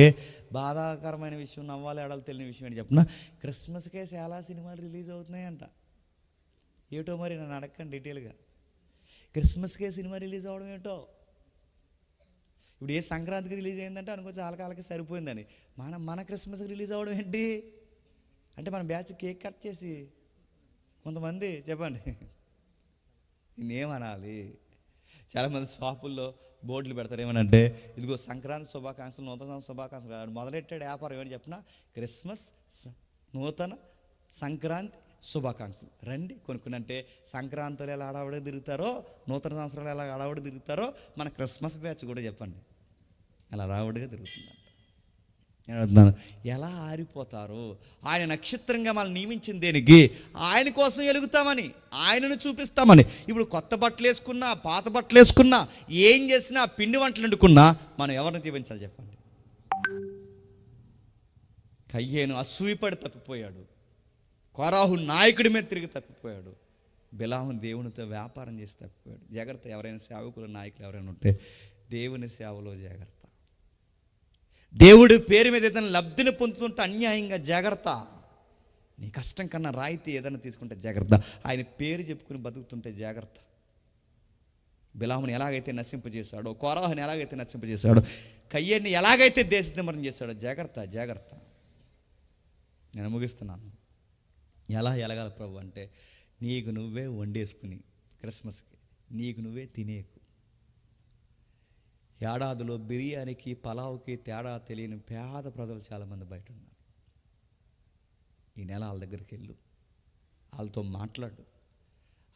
బాధాకరమైన విషయం, నవ్వాలి ఏడాలి తెలియని విషయం ఏంటి చెప్పిన, క్రిస్మస్కే చాలా సినిమాలు రిలీజ్ అవుతున్నాయంట. ఏటో మరి నన్ను అడగండి డీటెయిల్గా, క్రిస్మస్కే సినిమా రిలీజ్ అవ్వడం ఏంటో. ఇప్పుడు ఏ సంక్రాంతికి రిలీజ్ అయిందంటే అనుకో చాలా కాలకి సరిపోయిందని, మన క్రిస్మస్కి రిలీజ్ అవ్వడం ఏంటి అంటే మన బ్యాచ్ కేక్ కట్ చేసి కొంతమంది చెప్పండి నేనేమనాలి. చాలామంది షాపుల్లో బోర్డులు పెడతారు, ఏమనంటే ఇదిగో సంక్రాంతి శుభాకాంక్షలు, నూతన శుభాకాంక్షలు. మొదలెట్టాడు వ్యాపారం ఏమని చెప్పిన, క్రిస్మస్, నూతన సంక్రాంతి శుభాకాంక్షలు రండి కొనుక్కుని. అంటే సంక్రాంతులు ఎలా హడావుడిగా తిరుగుతారో, నూతన సంవత్సరాలు ఎలా హడావుడి తిరుగుతారో, మన క్రిస్మస్ బ్యాచ్ కూడా చెప్పండి అలా హడావుడిగా తిరుగుతుందంట. నేను అడుగుతున్నాను, ఎలా ఆరిపోతారు? ఆయన నక్షత్రంగా మనం నియమించిన దేనికి? ఆయన కోసం వెలుగుతామని, ఆయనను చూపిస్తామని. ఇప్పుడు కొత్త బట్టలు వేసుకున్నా, పాత బట్టలు వేసుకున్నా, ఏం చేసినా, పిండి వంటలు వండుకున్నా మనం ఎవరిని దీవించాలి చెప్పండి? కయ్యేను అసూయపడి తప్పిపోయాడు, కోరాహు నాయకుడి మీద తిరిగి తప్పిపోయాడు, బిలాము దేవునితో వ్యాపారం చేసి తప్పిపోయాడు. జాగ్రత్త, ఎవరైనా సేవకులు నాయకులు ఎవరైనా ఉంటే దేవుని సేవలో జాగ్రత్త. దేవుడి పేరు మీద ఏదైనా లబ్ధిని పొందుతుంటే అన్యాయంగా జాగ్రత్త. నీ కష్టం కన్నా రాయితీ ఏదైనా తీసుకుంటే జాగ్రత్త. ఆయన పేరు చెప్పుకుని బతుకుతుంటే జాగ్రత్త. బిలాముని ఎలాగైతే నశింపజేశాడో, కోరాహుని ఎలాగైతే నశింపజేశాడో, కయ్యేని ఎలాగైతే దేశనిమరణం చేశాడో, జాగ్రత్త జాగ్రత్త. నేను ముగిస్తున్నాను. ఎలా ఎలగాలి ప్రభు అంటే, నీకు నువ్వే వండేసుకుని క్రిస్మస్కి నీకు నువ్వే తినేకు. ఏడాదిలో బిర్యానీకి పలావుకి తేడా తెలియని పేద ప్రజలు చాలామంది బయట ఉన్నారు. ఈ నెల వాళ్ళ దగ్గరికి వెళ్ళు, వాళ్ళతో మాట్లాడు.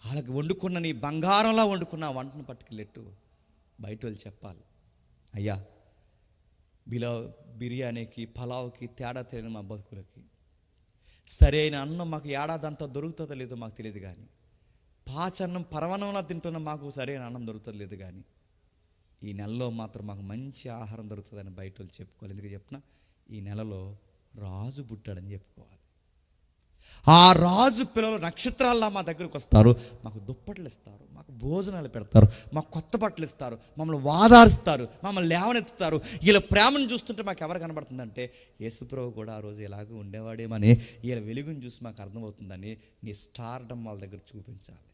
వాళ్ళకి వండుకున్న నీ బంగారంలా వండుకున్న వంటను పట్టుకెళ్ళెట్టు. బయట వాళ్ళు చెప్పాలి, అయ్యా బిర్యానీకి పలావుకి తేడా తెలియని మా బతుకులకి సరైన అన్నం మాకు ఏడాదంతా దొరుకుతుందో లేదో మాకు తెలియదు, కానీ పాచన్నం పరవనంలా తింటున్న మాకు సరైన అన్నం దొరుకుతుంది లేదు, కానీ ఈ నెలలో మాత్రం మాకు మంచి ఆహారం దొరుకుతుందని బయట వాళ్ళు చెప్పుకోవాలి. ఎందుకు చెప్పినా, ఈ నెలలో రాజు పుట్టాడని చెప్పుకోవాలి. ఆ రాజు పిల్లలు నక్షత్రాల్లా మా దగ్గరకు వస్తారు, మాకు దుప్పట్లు ఇస్తారు, మాకు భోజనాలు పెడతారు, మాకు కొత్త బట్టలు ఇస్తారు, మమ్మల్ని వాదారుస్తారు, మమ్మల్ని లేవనెత్తుతారు. వీళ్ళ ప్రేమను చూస్తుంటే మాకు ఎవరు కనబడుతుందంటే, యేసుప్రభు కూడా ఆ రోజు ఎలాగో ఉండేవాడేమని వీళ్ళ వెలుగుని చూసి మాకు అర్థమవుతుందని నీ స్టార్డమ్ వాళ్ళ దగ్గర చూపించాలి.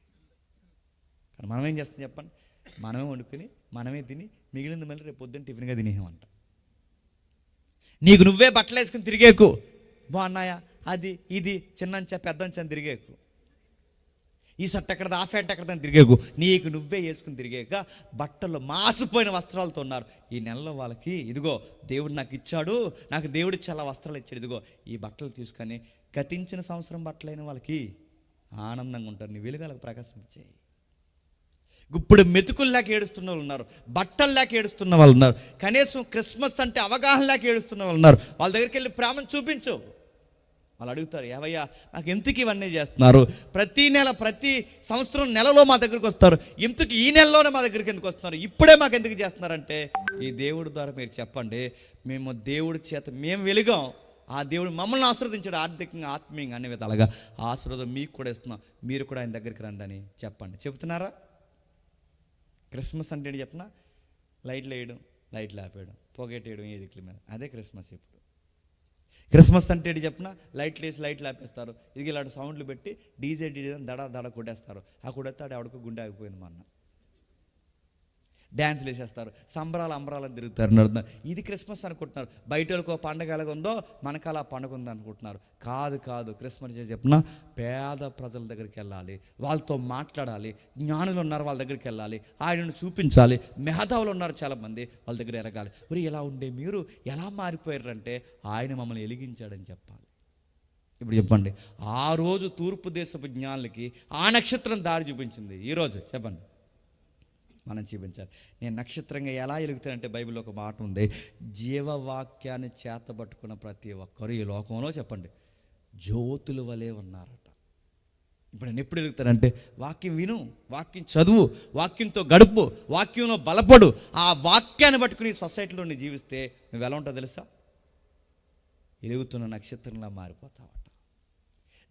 కానీ మనం ఏం చేస్తాం చెప్పండి? మనమే వండుకొని మనమే తిని మిగిలింది మళ్ళీ రేపు పొద్దున్న టిఫిన్గా తినేయమంట. నీకు నువ్వే బట్టలు వేసుకుని తిరిగేకు, బాగున్నాయా అది ఇది చిన్నంచా పెద్దంచా అని తిరిగేకు, ఈ షర్ట్ ఎక్కడదా ఆ ప్యాంట్ ఎక్కడదని తిరిగేకు. నీకు నువ్వే వేసుకుని తిరిగాక బట్టలు మాసిపోయిన వస్త్రాలతో ఉన్నారు. ఈ నెలలో వాళ్ళకి ఇదిగో దేవుడు నాకు ఇచ్చాడు, నాకు దేవుడు చాలా వస్త్రాలు ఇచ్చాడు, ఇదిగో ఈ బట్టలు తీసుకొని గతించిన సంవత్సరం బట్టలైన వాళ్ళకి ఆనందంగా ఉంటారు. నీ వెలుగాలకు ప్రకాశం ఇచ్చాయి. ఇప్పుడు మెతుకులు లేక ఏడుస్తున్న వాళ్ళు ఉన్నారు, బట్టలు లేక ఏడుస్తున్న వాళ్ళు ఉన్నారు, కనీసం క్రిస్మస్ అంటే అవగాహన లేక ఏడుస్తున్న వాళ్ళు ఉన్నారు. వాళ్ళ దగ్గరికి వెళ్ళి ప్రేమను చూపించు. వాళ్ళు అడుగుతారు, ఏవయ్యా నాకు ఎందుకు ఇవన్నీ చేస్తున్నారు? ప్రతి నెల ప్రతి సంవత్సరం నెలలో మా దగ్గరికి వస్తారు, ఎందుకు ఈ నెలలోనే మా దగ్గరికి ఎందుకు వస్తున్నారు? ఇప్పుడే మాకు ఎందుకు చేస్తున్నారంటే, ఈ దేవుడి ద్వారా మీరు చెప్పండి, మేము దేవుడి చేత మేము వెలుగాం, ఆ దేవుడు మమ్మల్ని ఆశీర్వదించాడు ఆర్థికంగా ఆత్మీయంగా అనే విధాలుగా. ఆశీర్వాదం మీకు కూడా ఇస్తున్నాం, మీరు కూడా ఆయన దగ్గరికి రండి అని చెప్పండి. చెబుతున్నారా? క్రిస్మస్ అంటే ఏంటి చెప్పిన? లైట్లు వేయడం, లైట్లు ఆపేయడం, పొగేటేయడం ఏ దిక్కుల మీద, అదే క్రిస్మస్. ఇప్పుడు క్రిస్మస్ అంటే ఏంటి చెప్పిన? లైట్లు వేసి లైట్లు ఆపేస్తారు, ఇది ఇలాంటి సౌండ్లు పెట్టి డీజే దడ దడ కొట్టేస్తారు. ఆ కొడేస్తాడు ఆవిడకు గుండె ఆగిపోయింది మొన్న. డ్యాన్స్లు వేసేస్తారు, సంబరాలు అంబరాలను తిరుగుతారు. నడుతున్నారు. ఇది క్రిస్మస్ అనుకుంటున్నారు. బయట వాళ్ళకి పండగ ఎలాగ ఉందో మనకు అలా పండుగ ఉంది అనుకుంటున్నారు. కాదు కాదు, క్రిస్మస్ చెప్పిన పేద ప్రజల దగ్గరికి వెళ్ళాలి, వాళ్ళతో మాట్లాడాలి. జ్ఞానులు ఉన్నారు, వాళ్ళ దగ్గరికి వెళ్ళాలి, ఆయనను చూపించాలి. మేధావులు ఉన్నారు చాలామంది, వాళ్ళ దగ్గర ఎరగాలి. మరి ఎలా ఉండే మీరు ఎలా మారిపోయారంటే, ఆయన మమ్మల్ని వెలిగించాడని చెప్పాలి. ఇప్పుడు చెప్పండి, ఆ రోజు తూర్పు దేశపు జ్ఞానులకి ఆ నక్షత్రం దారి చూపించింది. ఈరోజు చెప్పండి, మనం చూపించాలి. నేను నక్షత్రంగా ఎలా వెలుగుతానంటే, బైబిల్లో ఒక మాట ఉంది, జీవవాక్యాన్ని చేతబట్టుకున్న ప్రతి ఒక్కరు ఈ లోకంలో చెప్పండి జ్యోతుల వలె ఉన్నారట. ఇప్పుడు నేను ఎప్పుడు వెలుగుతానంటే, వాక్యం విను, వాక్యం చదువు, వాక్యంతో గడుపు, వాక్యంలో బలపడు. ఆ వాక్యాన్ని పట్టుకుని సొసైటీలో నువ్వు జీవిస్తే నువ్వు ఎలా ఉంటావు తెలుసా? వెలుగుతున్న నక్షత్రంలా మారిపోతావట,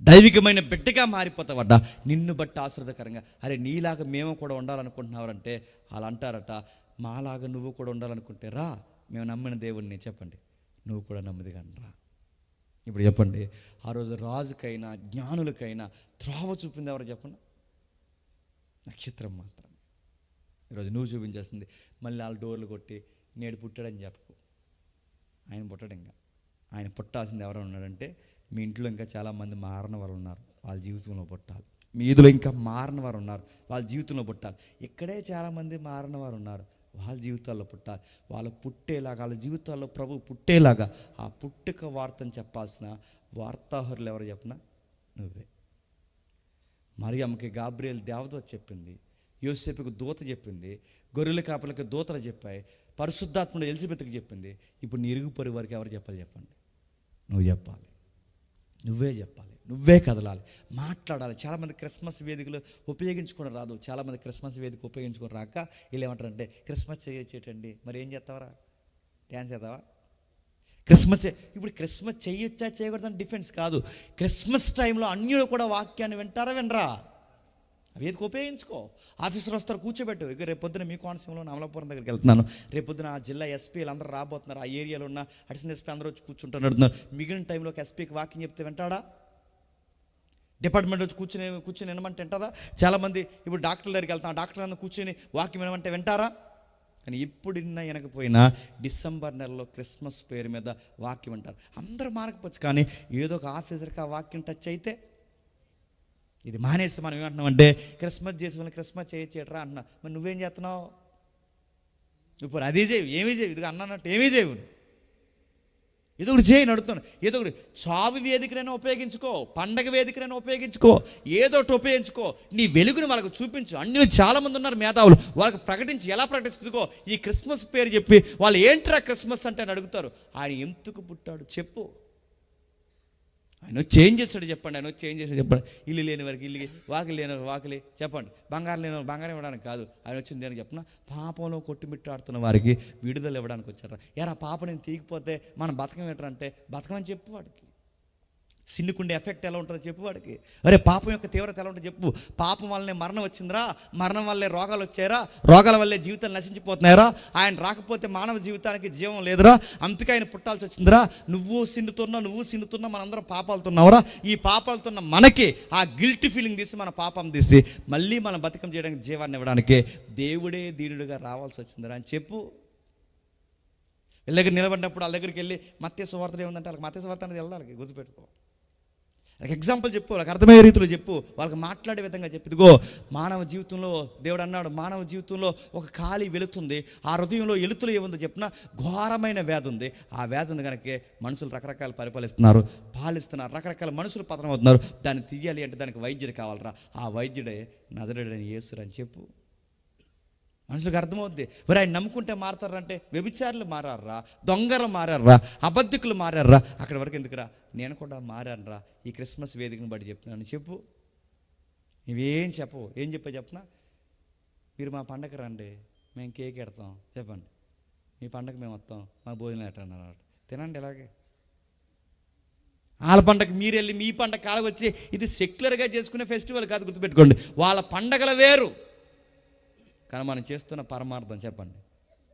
దైవికమైన బిడ్డగా మారిపోతావట. నిన్ను బట్టి ఆశీర్వదకరంగా. అరే నీలాగా మేము కూడా ఉండాలనుకుంటున్నారంటే వాళ్ళు అంటారట, మాలాగా నువ్వు కూడా ఉండాలనుకుంటే రా, మేము నమ్మిన దేవుడిని చెప్పండి, నువ్వు కూడా నమ్మది కానీ రా. ఇప్పుడు చెప్పండి, ఆ రోజు రాజుకైనా జ్ఞానులకైనా త్రోవ చూపింది ఎవరు చెప్పండి? నక్షత్రం మాత్రమే. ఈరోజు నువ్వు చూపించేస్తుంది. మళ్ళీ వాళ్ళ డోర్లు కొట్టి నేడు పుట్టాడని చెప్పకు. ఆయన పుట్టడు. ఇంకా ఆయన పుట్టాల్సింది ఎవరైనా ఉన్నాడంటే, మీ ఇంట్లో ఇంకా చాలామంది మారిన వారు ఉన్నారు, వాళ్ళ జీవితంలో పుట్టాలి. మీ ఈదులో ఇంకా మారిన వారు ఉన్నారు, వాళ్ళ జీవితంలో పుట్టాలి. ఇక్కడే చాలామంది మారిన వారు ఉన్నారు, వాళ్ళ జీవితాల్లో పుట్టాలి. వాళ్ళ పుట్టేలాగా, వాళ్ళ జీవితాల్లో ప్రభు పుట్టేలాగా ఆ పుట్టుక వార్తను చెప్పాల్సిన వార్తాహరులు ఎవరు చెప్పినా నువ్వే. మరియమ్మకి గాబ్రియేల్ దేవదూత చెప్పింది, యోసేపుకి దూత చెప్పింది, గొర్రెల కాపలకి దూతలు చెప్పాయి, పరిశుద్ధాత్ముడు ఎలిజబెత్కి చెప్పింది. ఇప్పుడు నీ ఇరుగు పొరుగు వారికి ఎవరు చెప్పాలి చెప్పండి? నువ్వు చెప్పాలి, నువ్వే చెప్పాలి, నువ్వే కదలాలి, మాట్లాడాలి. చాలామంది క్రిస్మస్ వేదికలు ఉపయోగించుకొని రాదు. చాలామంది క్రిస్మస్ వేదిక ఉపయోగించుకొని రాక వీళ్ళు ఏమంటారంటే, క్రిస్మస్ చేయొచ్చేటండి, మరి ఏం చేస్తావరా? డ్యాన్స్ చేస్తావా? ఇప్పుడు క్రిస్మస్ చేయొచ్చా చేయకూడదని డిఫెన్స్ కాదు. క్రిస్మస్ టైంలో అన్యులు కూడా వాక్యాన్ని వింటారా వినరా? వేదిక ఉపయోగించుకో. ఆఫీసర్ వస్తారు, కూర్చోబెట్టు. ఇక రేపొద్దున మీ కోనసీమలో అమలాపురం దగ్గరికి వెళ్తున్నాను, రేపొద్దున ఆ జిల్లా ఎస్పీలు అందరూ రాబోతున్నారు, ఆ ఏరియాలో ఉన్న అడిషనల్ ఎస్పీ అందరూ వచ్చి కూర్చుంటున్నారు. మిగిలిన టైంలో ఒక ఎస్పీకి వాకింగ్ చెప్తే వింటాడా? డిపార్ట్మెంట్ వచ్చి కూర్చుని వినమంటే వింటారా? చాలామంది ఇప్పుడు డాక్టర్ దగ్గరికి వెళ్తాం, డాక్టర్ అందరూ కూర్చొని వాకింగ్ వినమంటే వింటారా? కానీ ఇప్పుడు వినకపోయినా డిసెంబర్ నెలలో క్రిస్మస్ పేరు మీద వాక్యం అంటారు. అందరూ మారకపోవచ్చు, కానీ ఏదో ఒక ఆఫీసర్కి ఆ వాక్యం టచ్ అయితే ఇది మానేసి మనం ఏమంటున్నామంటే, క్రిస్మస్ చేసి వాళ్ళని క్రిస్మస్ చేయట్రా అంటున్నా. మరి నువ్వేం చేస్తున్నావు? ఇప్పుడు అదే చేయవు, ఏమీ చేయవు, ఇదిగా అన్నట్టు ఏమీ చేయవు. ఏదో ఒకటి చేయి నడుతున్నాను. ఏదో ఒకటి చావు వేదికనైనా ఉపయోగించుకో, పండగ వేదికనైనా ఉపయోగించుకో, ఏదో ఒకటి ఉపయోగించుకో. నీ వెలుగుని వాళ్ళకు చూపించు. అన్ని చాలామంది ఉన్నారు మేధావులు, వాళ్ళకి ప్రకటించి ఎలా ప్రకటిస్తుందో ఈ క్రిస్మస్ పేరు చెప్పి వాళ్ళు ఏంట్రా క్రిస్మస్ అంటే అని అడుగుతారు. ఆయన ఎందుకు పుట్టాడు చెప్పు. ఆయన చేంజ్ చేస్తాడు చెప్పండి, ఆయన చేంజ్ చేస్తాడు చెప్పండి. ఇల్లు లేని వారికి ఇల్లు, వాకిలి లేని వాకిలి చెప్పండి, బంగారం లేని బంగారం ఇవ్వడానికి కాదు. ఆయన వచ్చింది దేనికి చెప్పిన, పాపంలో కొట్టుమిట్టాడుతున్న వారికి విడుదల ఇవ్వడానికి వచ్చారా. ఎరా పాప నేను తీగిపోతే మనం బతకం ఏంటంటే బతకమని చెప్పు వాడికి. సిన్నుకుండే ఎఫెక్ట్ ఎలా ఉంటుందో చెప్పు వాడికి. అరే పాపం యొక్క తీవ్రత ఎలా ఉంటుందో చెప్పు. పాపం వల్లనే మరణం వచ్చిందిరా, మరణం వల్లే రోగాలు వచ్చాయరా, రోగాల వల్లే జీవితాలు నశించిపోతున్నాయరా, ఆయన రాకపోతే మానవ జీవితానికి జీవం లేదురా, అందుకే ఆయన పుట్టాల్సి వచ్చిందిరా. నువ్వు సిన్నుతున్నా మనందరం పాపాలుతున్నావురా. ఈ పాపాలుతున్న మనకి ఆ గిల్టీ ఫీలింగ్ తీసి మన పాపం తీసి మళ్ళీ మనం బతికం చేయడానికి జీవాన్ని ఇవ్వడానికి దేవుడే దీనుడిగా రావాల్సి వచ్చిందిరా అని చెప్పు. వీళ్ళ దగ్గర నిలబడినప్పుడు వాళ్ళ దగ్గరికి వెళ్ళి మత్తయి సువార్త ఏముందంటే వాళ్ళకి మత్తయి సువార్త అనేది వెళ్ళాలి, గుర్తుపెట్టుకో. వాళ్ళకి ఎగ్జాంపుల్ చెప్పు, వాళ్ళకి అర్థమయ్యే రీతిలో చెప్పు, వాళ్ళకి మాట్లాడే విధంగా చెప్పు. ఇదిగో మానవ జీవితంలో దేవుడు అన్నాడు, మానవ జీవితంలో ఒక ఖాళీ వెళుతుంది, ఆ హృదయంలో ఎలుతులు ఏముందో చెప్పిన ఘోరమైన వ్యాధి ఉంది. ఆ వ్యాధి ఉంది కనుక మనుషులు రకరకాలు పరిపాలిస్తున్నారు, పాలిస్తున్నారు, రకరకాల మనుషులు పతనం అవుతున్నారు. దాన్ని తీయాలి అంటే దానికి వైద్యుడు కావాలరా. ఆ వైద్యుడే నజరేయుడైన యేసు అని చెప్పు. మనుషులకు అర్థమవుద్ది. మరి ఆయన నమ్ముకుంటే మారతారంటే వ్యభిచారులు మారారా, దొంగలు మారారా, అబద్ధికులు మారారా. అక్కడి వరకు ఎందుకురా, నేను కూడా మారానురా. ఈ క్రిస్మస్ వేదికను బట్టి చెప్తున్నాను చెప్పు. నువ్వేం చెప్పవు. ఏం చెప్పనా, మీరు మా పండగ రండి, మేము కేక్ ఎడతాం చెప్పండి, మీ పండగ మేము వస్తాం, మా భోజనం ఎట్టన్నారు తినండి. ఇలాగే వాళ్ళ పండగ మీరు వెళ్ళి మీ పండగ కాలం వచ్చి ఇది సెక్యులర్గా చేసుకునే ఫెస్టివల్ కాదు, గుర్తుపెట్టుకోండి. వాళ్ళ పండగలు వేరు, కానీ మనం చేస్తున్న పరమార్థం చెప్పండి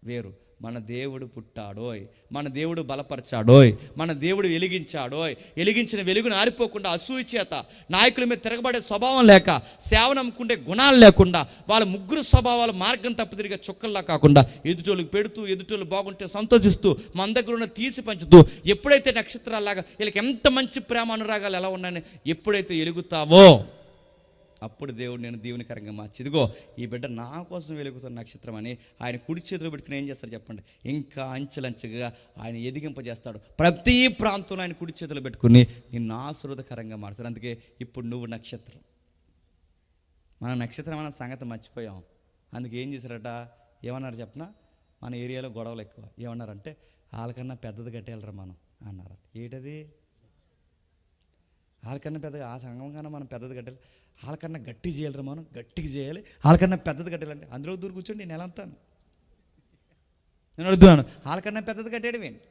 వేరు. మన దేవుడు పుట్టాడోయ్, మన దేవుడు బలపరిచాడోయ్, మన దేవుడు వెలిగించాడోయ్. వెలిగించిన వెలుగును ఆరిపోకుండా అసూయ చేత నాయకుల మీద తిరగబడే స్వభావం లేక, సేవ నమ్ముకుంటే గుణాలు లేకుండా, వాళ్ళ ముగ్గురు స్వభావాలు మార్గం తప్పుతిరిగే చుక్కల్లా కాకుండా ఎదుటోళ్ళకి పెడుతూ, ఎదుటోళ్ళు బాగుంటే సంతోషిస్తూ, మన దగ్గర ఉన్న తీసి పంచుతూ, ఎప్పుడైతే నక్షత్రాల్లాగా వీళ్ళకి ఎంత మంచి ప్రేమ అనురాగాలు ఎలా ఉన్నాయని ఎప్పుడైతే వెలుగుతావో అప్పుడు దేవుడు నేను దీవెనకరంగా మార్చి, ఇదిగో ఈ బిడ్డ నా కోసం వెలుగుతున్న నక్షత్రం అని ఆయన కుడి చేతిలో పెట్టుకుని ఏం చేస్తారు చెప్పండి, ఇంకా అంచెలంచెగా ఆయన ఎదిగింపజేస్తాడు. ప్రతి ప్రాంతంలో ఆయన కుడి చేతిలో పెట్టుకుని నిన్ను ఆశీర్వాదకరంగా మారుతాడు. అందుకే ఇప్పుడు నువ్వు నక్షత్రం. మన నక్షత్రం అన్న సంగతి మర్చిపోయాం. అందుకే ఏం చేశారట, ఏమన్నారు చెప్పనా, మన ఏరియాలో గొడవలు ఎక్కువ. ఏమన్నారంటే వాళ్ళకన్నా పెద్దది కట్టేయాలరా మనం అన్నారు. ఏంటది? వాళ్ళకన్నా పెద్దగా ఆ సంఘం కన్నా మనం పెద్దది కట్టాలి, వాళ్ళకన్నా గట్టి చేయాలరా మనం, గట్టిగా చేయాలి, వాళ్ళకన్నా పెద్దది కట్టాలంటే అందులో దూరం కూర్చోండి నేను ఎలా అంతాను. నేను అడుగుతున్నాను, వాళ్ళకన్నా పెద్దది కట్టేయడం ఏంటి?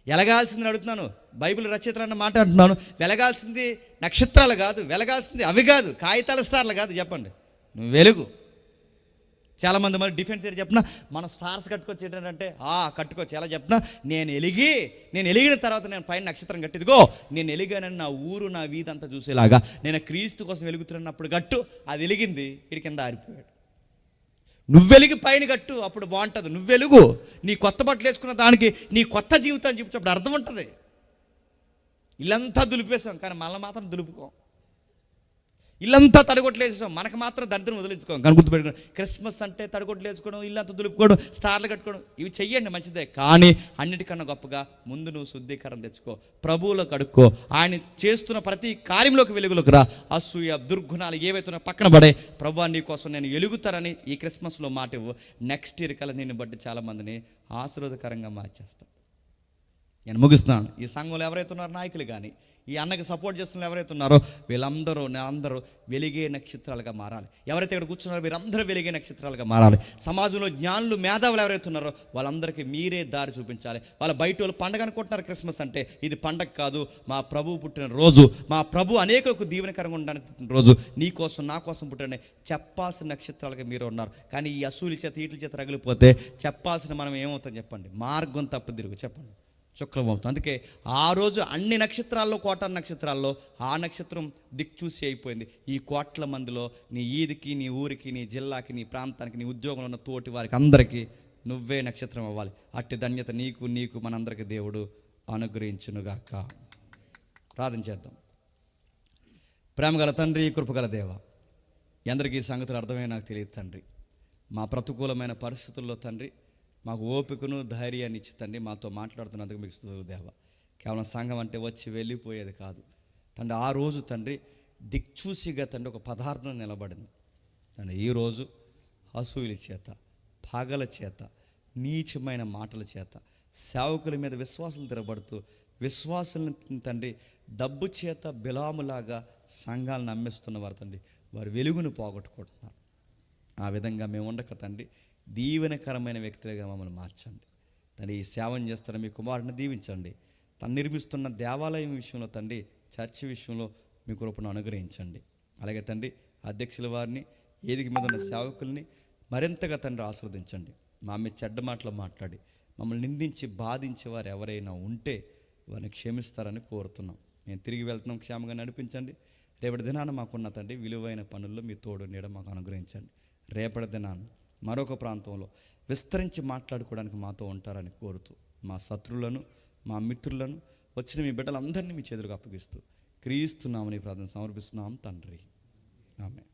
వెలగాల్సింది అడుగుతున్నాను. బైబిల్ రచయితలన్న మాట అంటున్నాను. వెలగాల్సింది నక్షత్రాలు కాదు, వెలగాల్సింది అవి కాదు, కాగితాల స్టార్లు కాదు. చెప్పండి నువ్వు వెలుగు. చాలామంది మరి డిఫెన్స్ ఏంటి చెప్పిన, మనం స్టార్స్ కట్టుకోవచ్చు ఏంటంటే కట్టుకోవచ్చు. ఎలా చెప్పినా నేను ఎలిగిన తర్వాత నేను పైన నక్షత్రం కట్టిదిగో నేను ఎలిగానని నా ఊరు నా వీధి అంతా చూసేలాగా నేను క్రీస్తు కోసం వెలుగుతున్నప్పుడు గట్టు, అది వెలిగింది, ఇడి కింద ఆరిపోయాడు. నువ్వు వెలిగి పైన కట్టు, అప్పుడు బాగుంటుంది. నువ్వు వెలుగు, నీ కొత్త బట్టలు వేసుకున్న దానికి నీ కొత్త జీవితాన్ని చూపించినప్పుడు అర్థం ఉంటుంది. ఇల్లంతా దులిపేశాం కానీ మళ్ళీ మాత్రం దులుపుకోం. ఇల్లంతా తడగొట్లు వేసేసాం, మనకు మాత్రం దరిద్రం వదిలించుకోం. కానీ గుర్తుపెట్టుకోండి, క్రిస్మస్ అంటే తడగొట్లు వేసుకోవడం, ఇల్లంతా దులుపుకోవడం, స్టార్లు కట్టుకోవడం, ఇవి చెయ్యండి, మంచిదే. కానీ అన్నిటికన్నా గొప్పగా ముందు నువ్వు శుద్ధీకరణ తెచ్చుకో, ప్రభువులో కడుక్కో, ఆయన చేస్తున్న ప్రతి కార్యంలోకి వెలుగులోకి రా. అసూయ, దుర్గుణాలు ఏవైతే పక్కన పడే, ప్రభువా నీ కోసం నేను ఎలుగుతానని ఈ క్రిస్మస్లో మాట ఇవ్వు. నెక్స్ట్ ఇయర్ కల్లా నిన్ను బట్టి చాలామందిని ఆశీర్వాదకరంగా మార్చేస్తాను. నేను ముగిస్తున్నాను. ఈ సంఘంలో ఎవరైతే ఉన్నారో నాయకులు కానీ, ఈ అన్నకి సపోర్ట్ చేస్తున్న ఎవరైతే ఉన్నారో అందరూ వెలిగే నక్షత్రాలుగా మారాలి. ఎవరైతే ఇక్కడ కూర్చున్నారో వీరందరూ వెలిగే నక్షత్రాలుగా మారాలి. సమాజంలో జ్ఞానులు, మేధావులు ఎవరైతే ఉన్నారో వాళ్ళందరికీ మీరే దారి చూపించాలి. వాళ్ళ బయట వాళ్ళు పండగ అనుకుంటున్నారు. క్రిస్మస్ అంటే ఇది పండగ కాదు, మా ప్రభువు పుట్టిన రోజు, మా ప్రభు అనేకులకు దీవెనకరంగా ఉండడానికి పుట్టిన రోజు, నీ కోసం నా కోసం పుట్టిన చెప్పాల్సిన నక్షత్రాలుగా మీరు ఉన్నారు. కానీ ఈ అసూలి చేత వీటి చేత రగిలిపోతే చెప్పాల్సిన మనం ఏమవుతాం చెప్పండి? మార్గం తప్పుదిరుగు చెప్పండి, చుక్రం అవుతుంది. అందుకే ఆ రోజు అన్ని నక్షత్రాల్లో, కోటాను నక్షత్రాల్లో ఆ నక్షత్రం దిక్చూసి అయిపోయింది. ఈ కోట్ల మందిలో నీ ఈదికి, నీ ఊరికి, నీ జిల్లాకి, నీ ప్రాంతానికి, నీ ఉద్యోగంలో ఉన్న తోటి వారికి అందరికీ నువ్వే నక్షత్రం అవ్వాలి. అట్టి ధన్యత నీకు మనందరికీ దేవుడు అనుగ్రహించునుగాక. ప్రార్థన చేద్దాం. ప్రేమగల తండ్రి, కృపగల దేవ, ఎందరికీ ఈ సంగతులు అర్థమయ్యే నాకు తెలియదు తండ్రి. మా ప్రతికూలమైన పరిస్థితుల్లో తండ్రి మాకు ఓపికను, ధైర్యాన్ని ఇచ్చి తండ్రి మాతో మాట్లాడుతున్నందుకు మీకు స్తుతులు దేవ. కేవలం సంఘం అంటే వచ్చి వెళ్ళిపోయేది కాదు తండ్రి. ఆ రోజు తండ్రి దిక్చూసిగా తండ్రి ఒక పదార్థం నిలబడింది తండ్రి. ఈరోజు అసూయుల చేత, పగల చేత, నీచమైన మాటల చేత సేవకుల మీద విశ్వాసాలు తిరగబడుతూ, విశ్వాసులను తండ్రి డబ్బు చేత బిలాములాగా సంఘాలను అమ్మేస్తున్నవారు తండ్రి, వారి వెలుగును పోగొట్టుకుంటున్నారు. ఆ విధంగా మేము ఉండక తండ్రి దీవెనకరమైన వ్యక్తులుగా మమ్మల్ని మార్చండి తండ్రి. ఈ సేవను చేస్తున్న మీ కుమారుడిని దీవించండి. తను నిర్మిస్తున్న దేవాలయం విషయంలో తండ్రి, చర్చి విషయంలో మీ కృపను అనుగ్రహించండి. అలాగే తండ్రి అధ్యక్షుల వారిని, ఏదిక మీద ఉన్న సేవకుల్ని మరింతగా తండ్రి ఆశీర్వదించండి. మా మీద చెడ్డ మాటలు మాట్లాడి మమ్మల్ని నిందించి బాధించేవారు ఎవరైనా ఉంటే వారిని క్షమిస్తారని కోరుతున్నాం. మేము తిరిగి వెళ్తున్నాం, క్షేమంగా నడిపించండి. రేపటి దినాన మాకున్న తండ్రి విలువైన పనుల్లో మీ తోడు నీడ మాకు అనుగ్రహించండి. రేపటి దినాన మరొక ప్రాంతంలో విస్తరించి మాట్లాడుకోవడానికి మాతో ఉంటారని కోరుతూ, మా శత్రువులను, మా మిత్రులను, వచ్చిన మీ బిడ్డలందరినీ మీ చేతులకు అప్పగిస్తూ క్రీస్తున్నామని ప్రార్థన సమర్పిస్తున్నాం తండ్రి. ఆమేన్.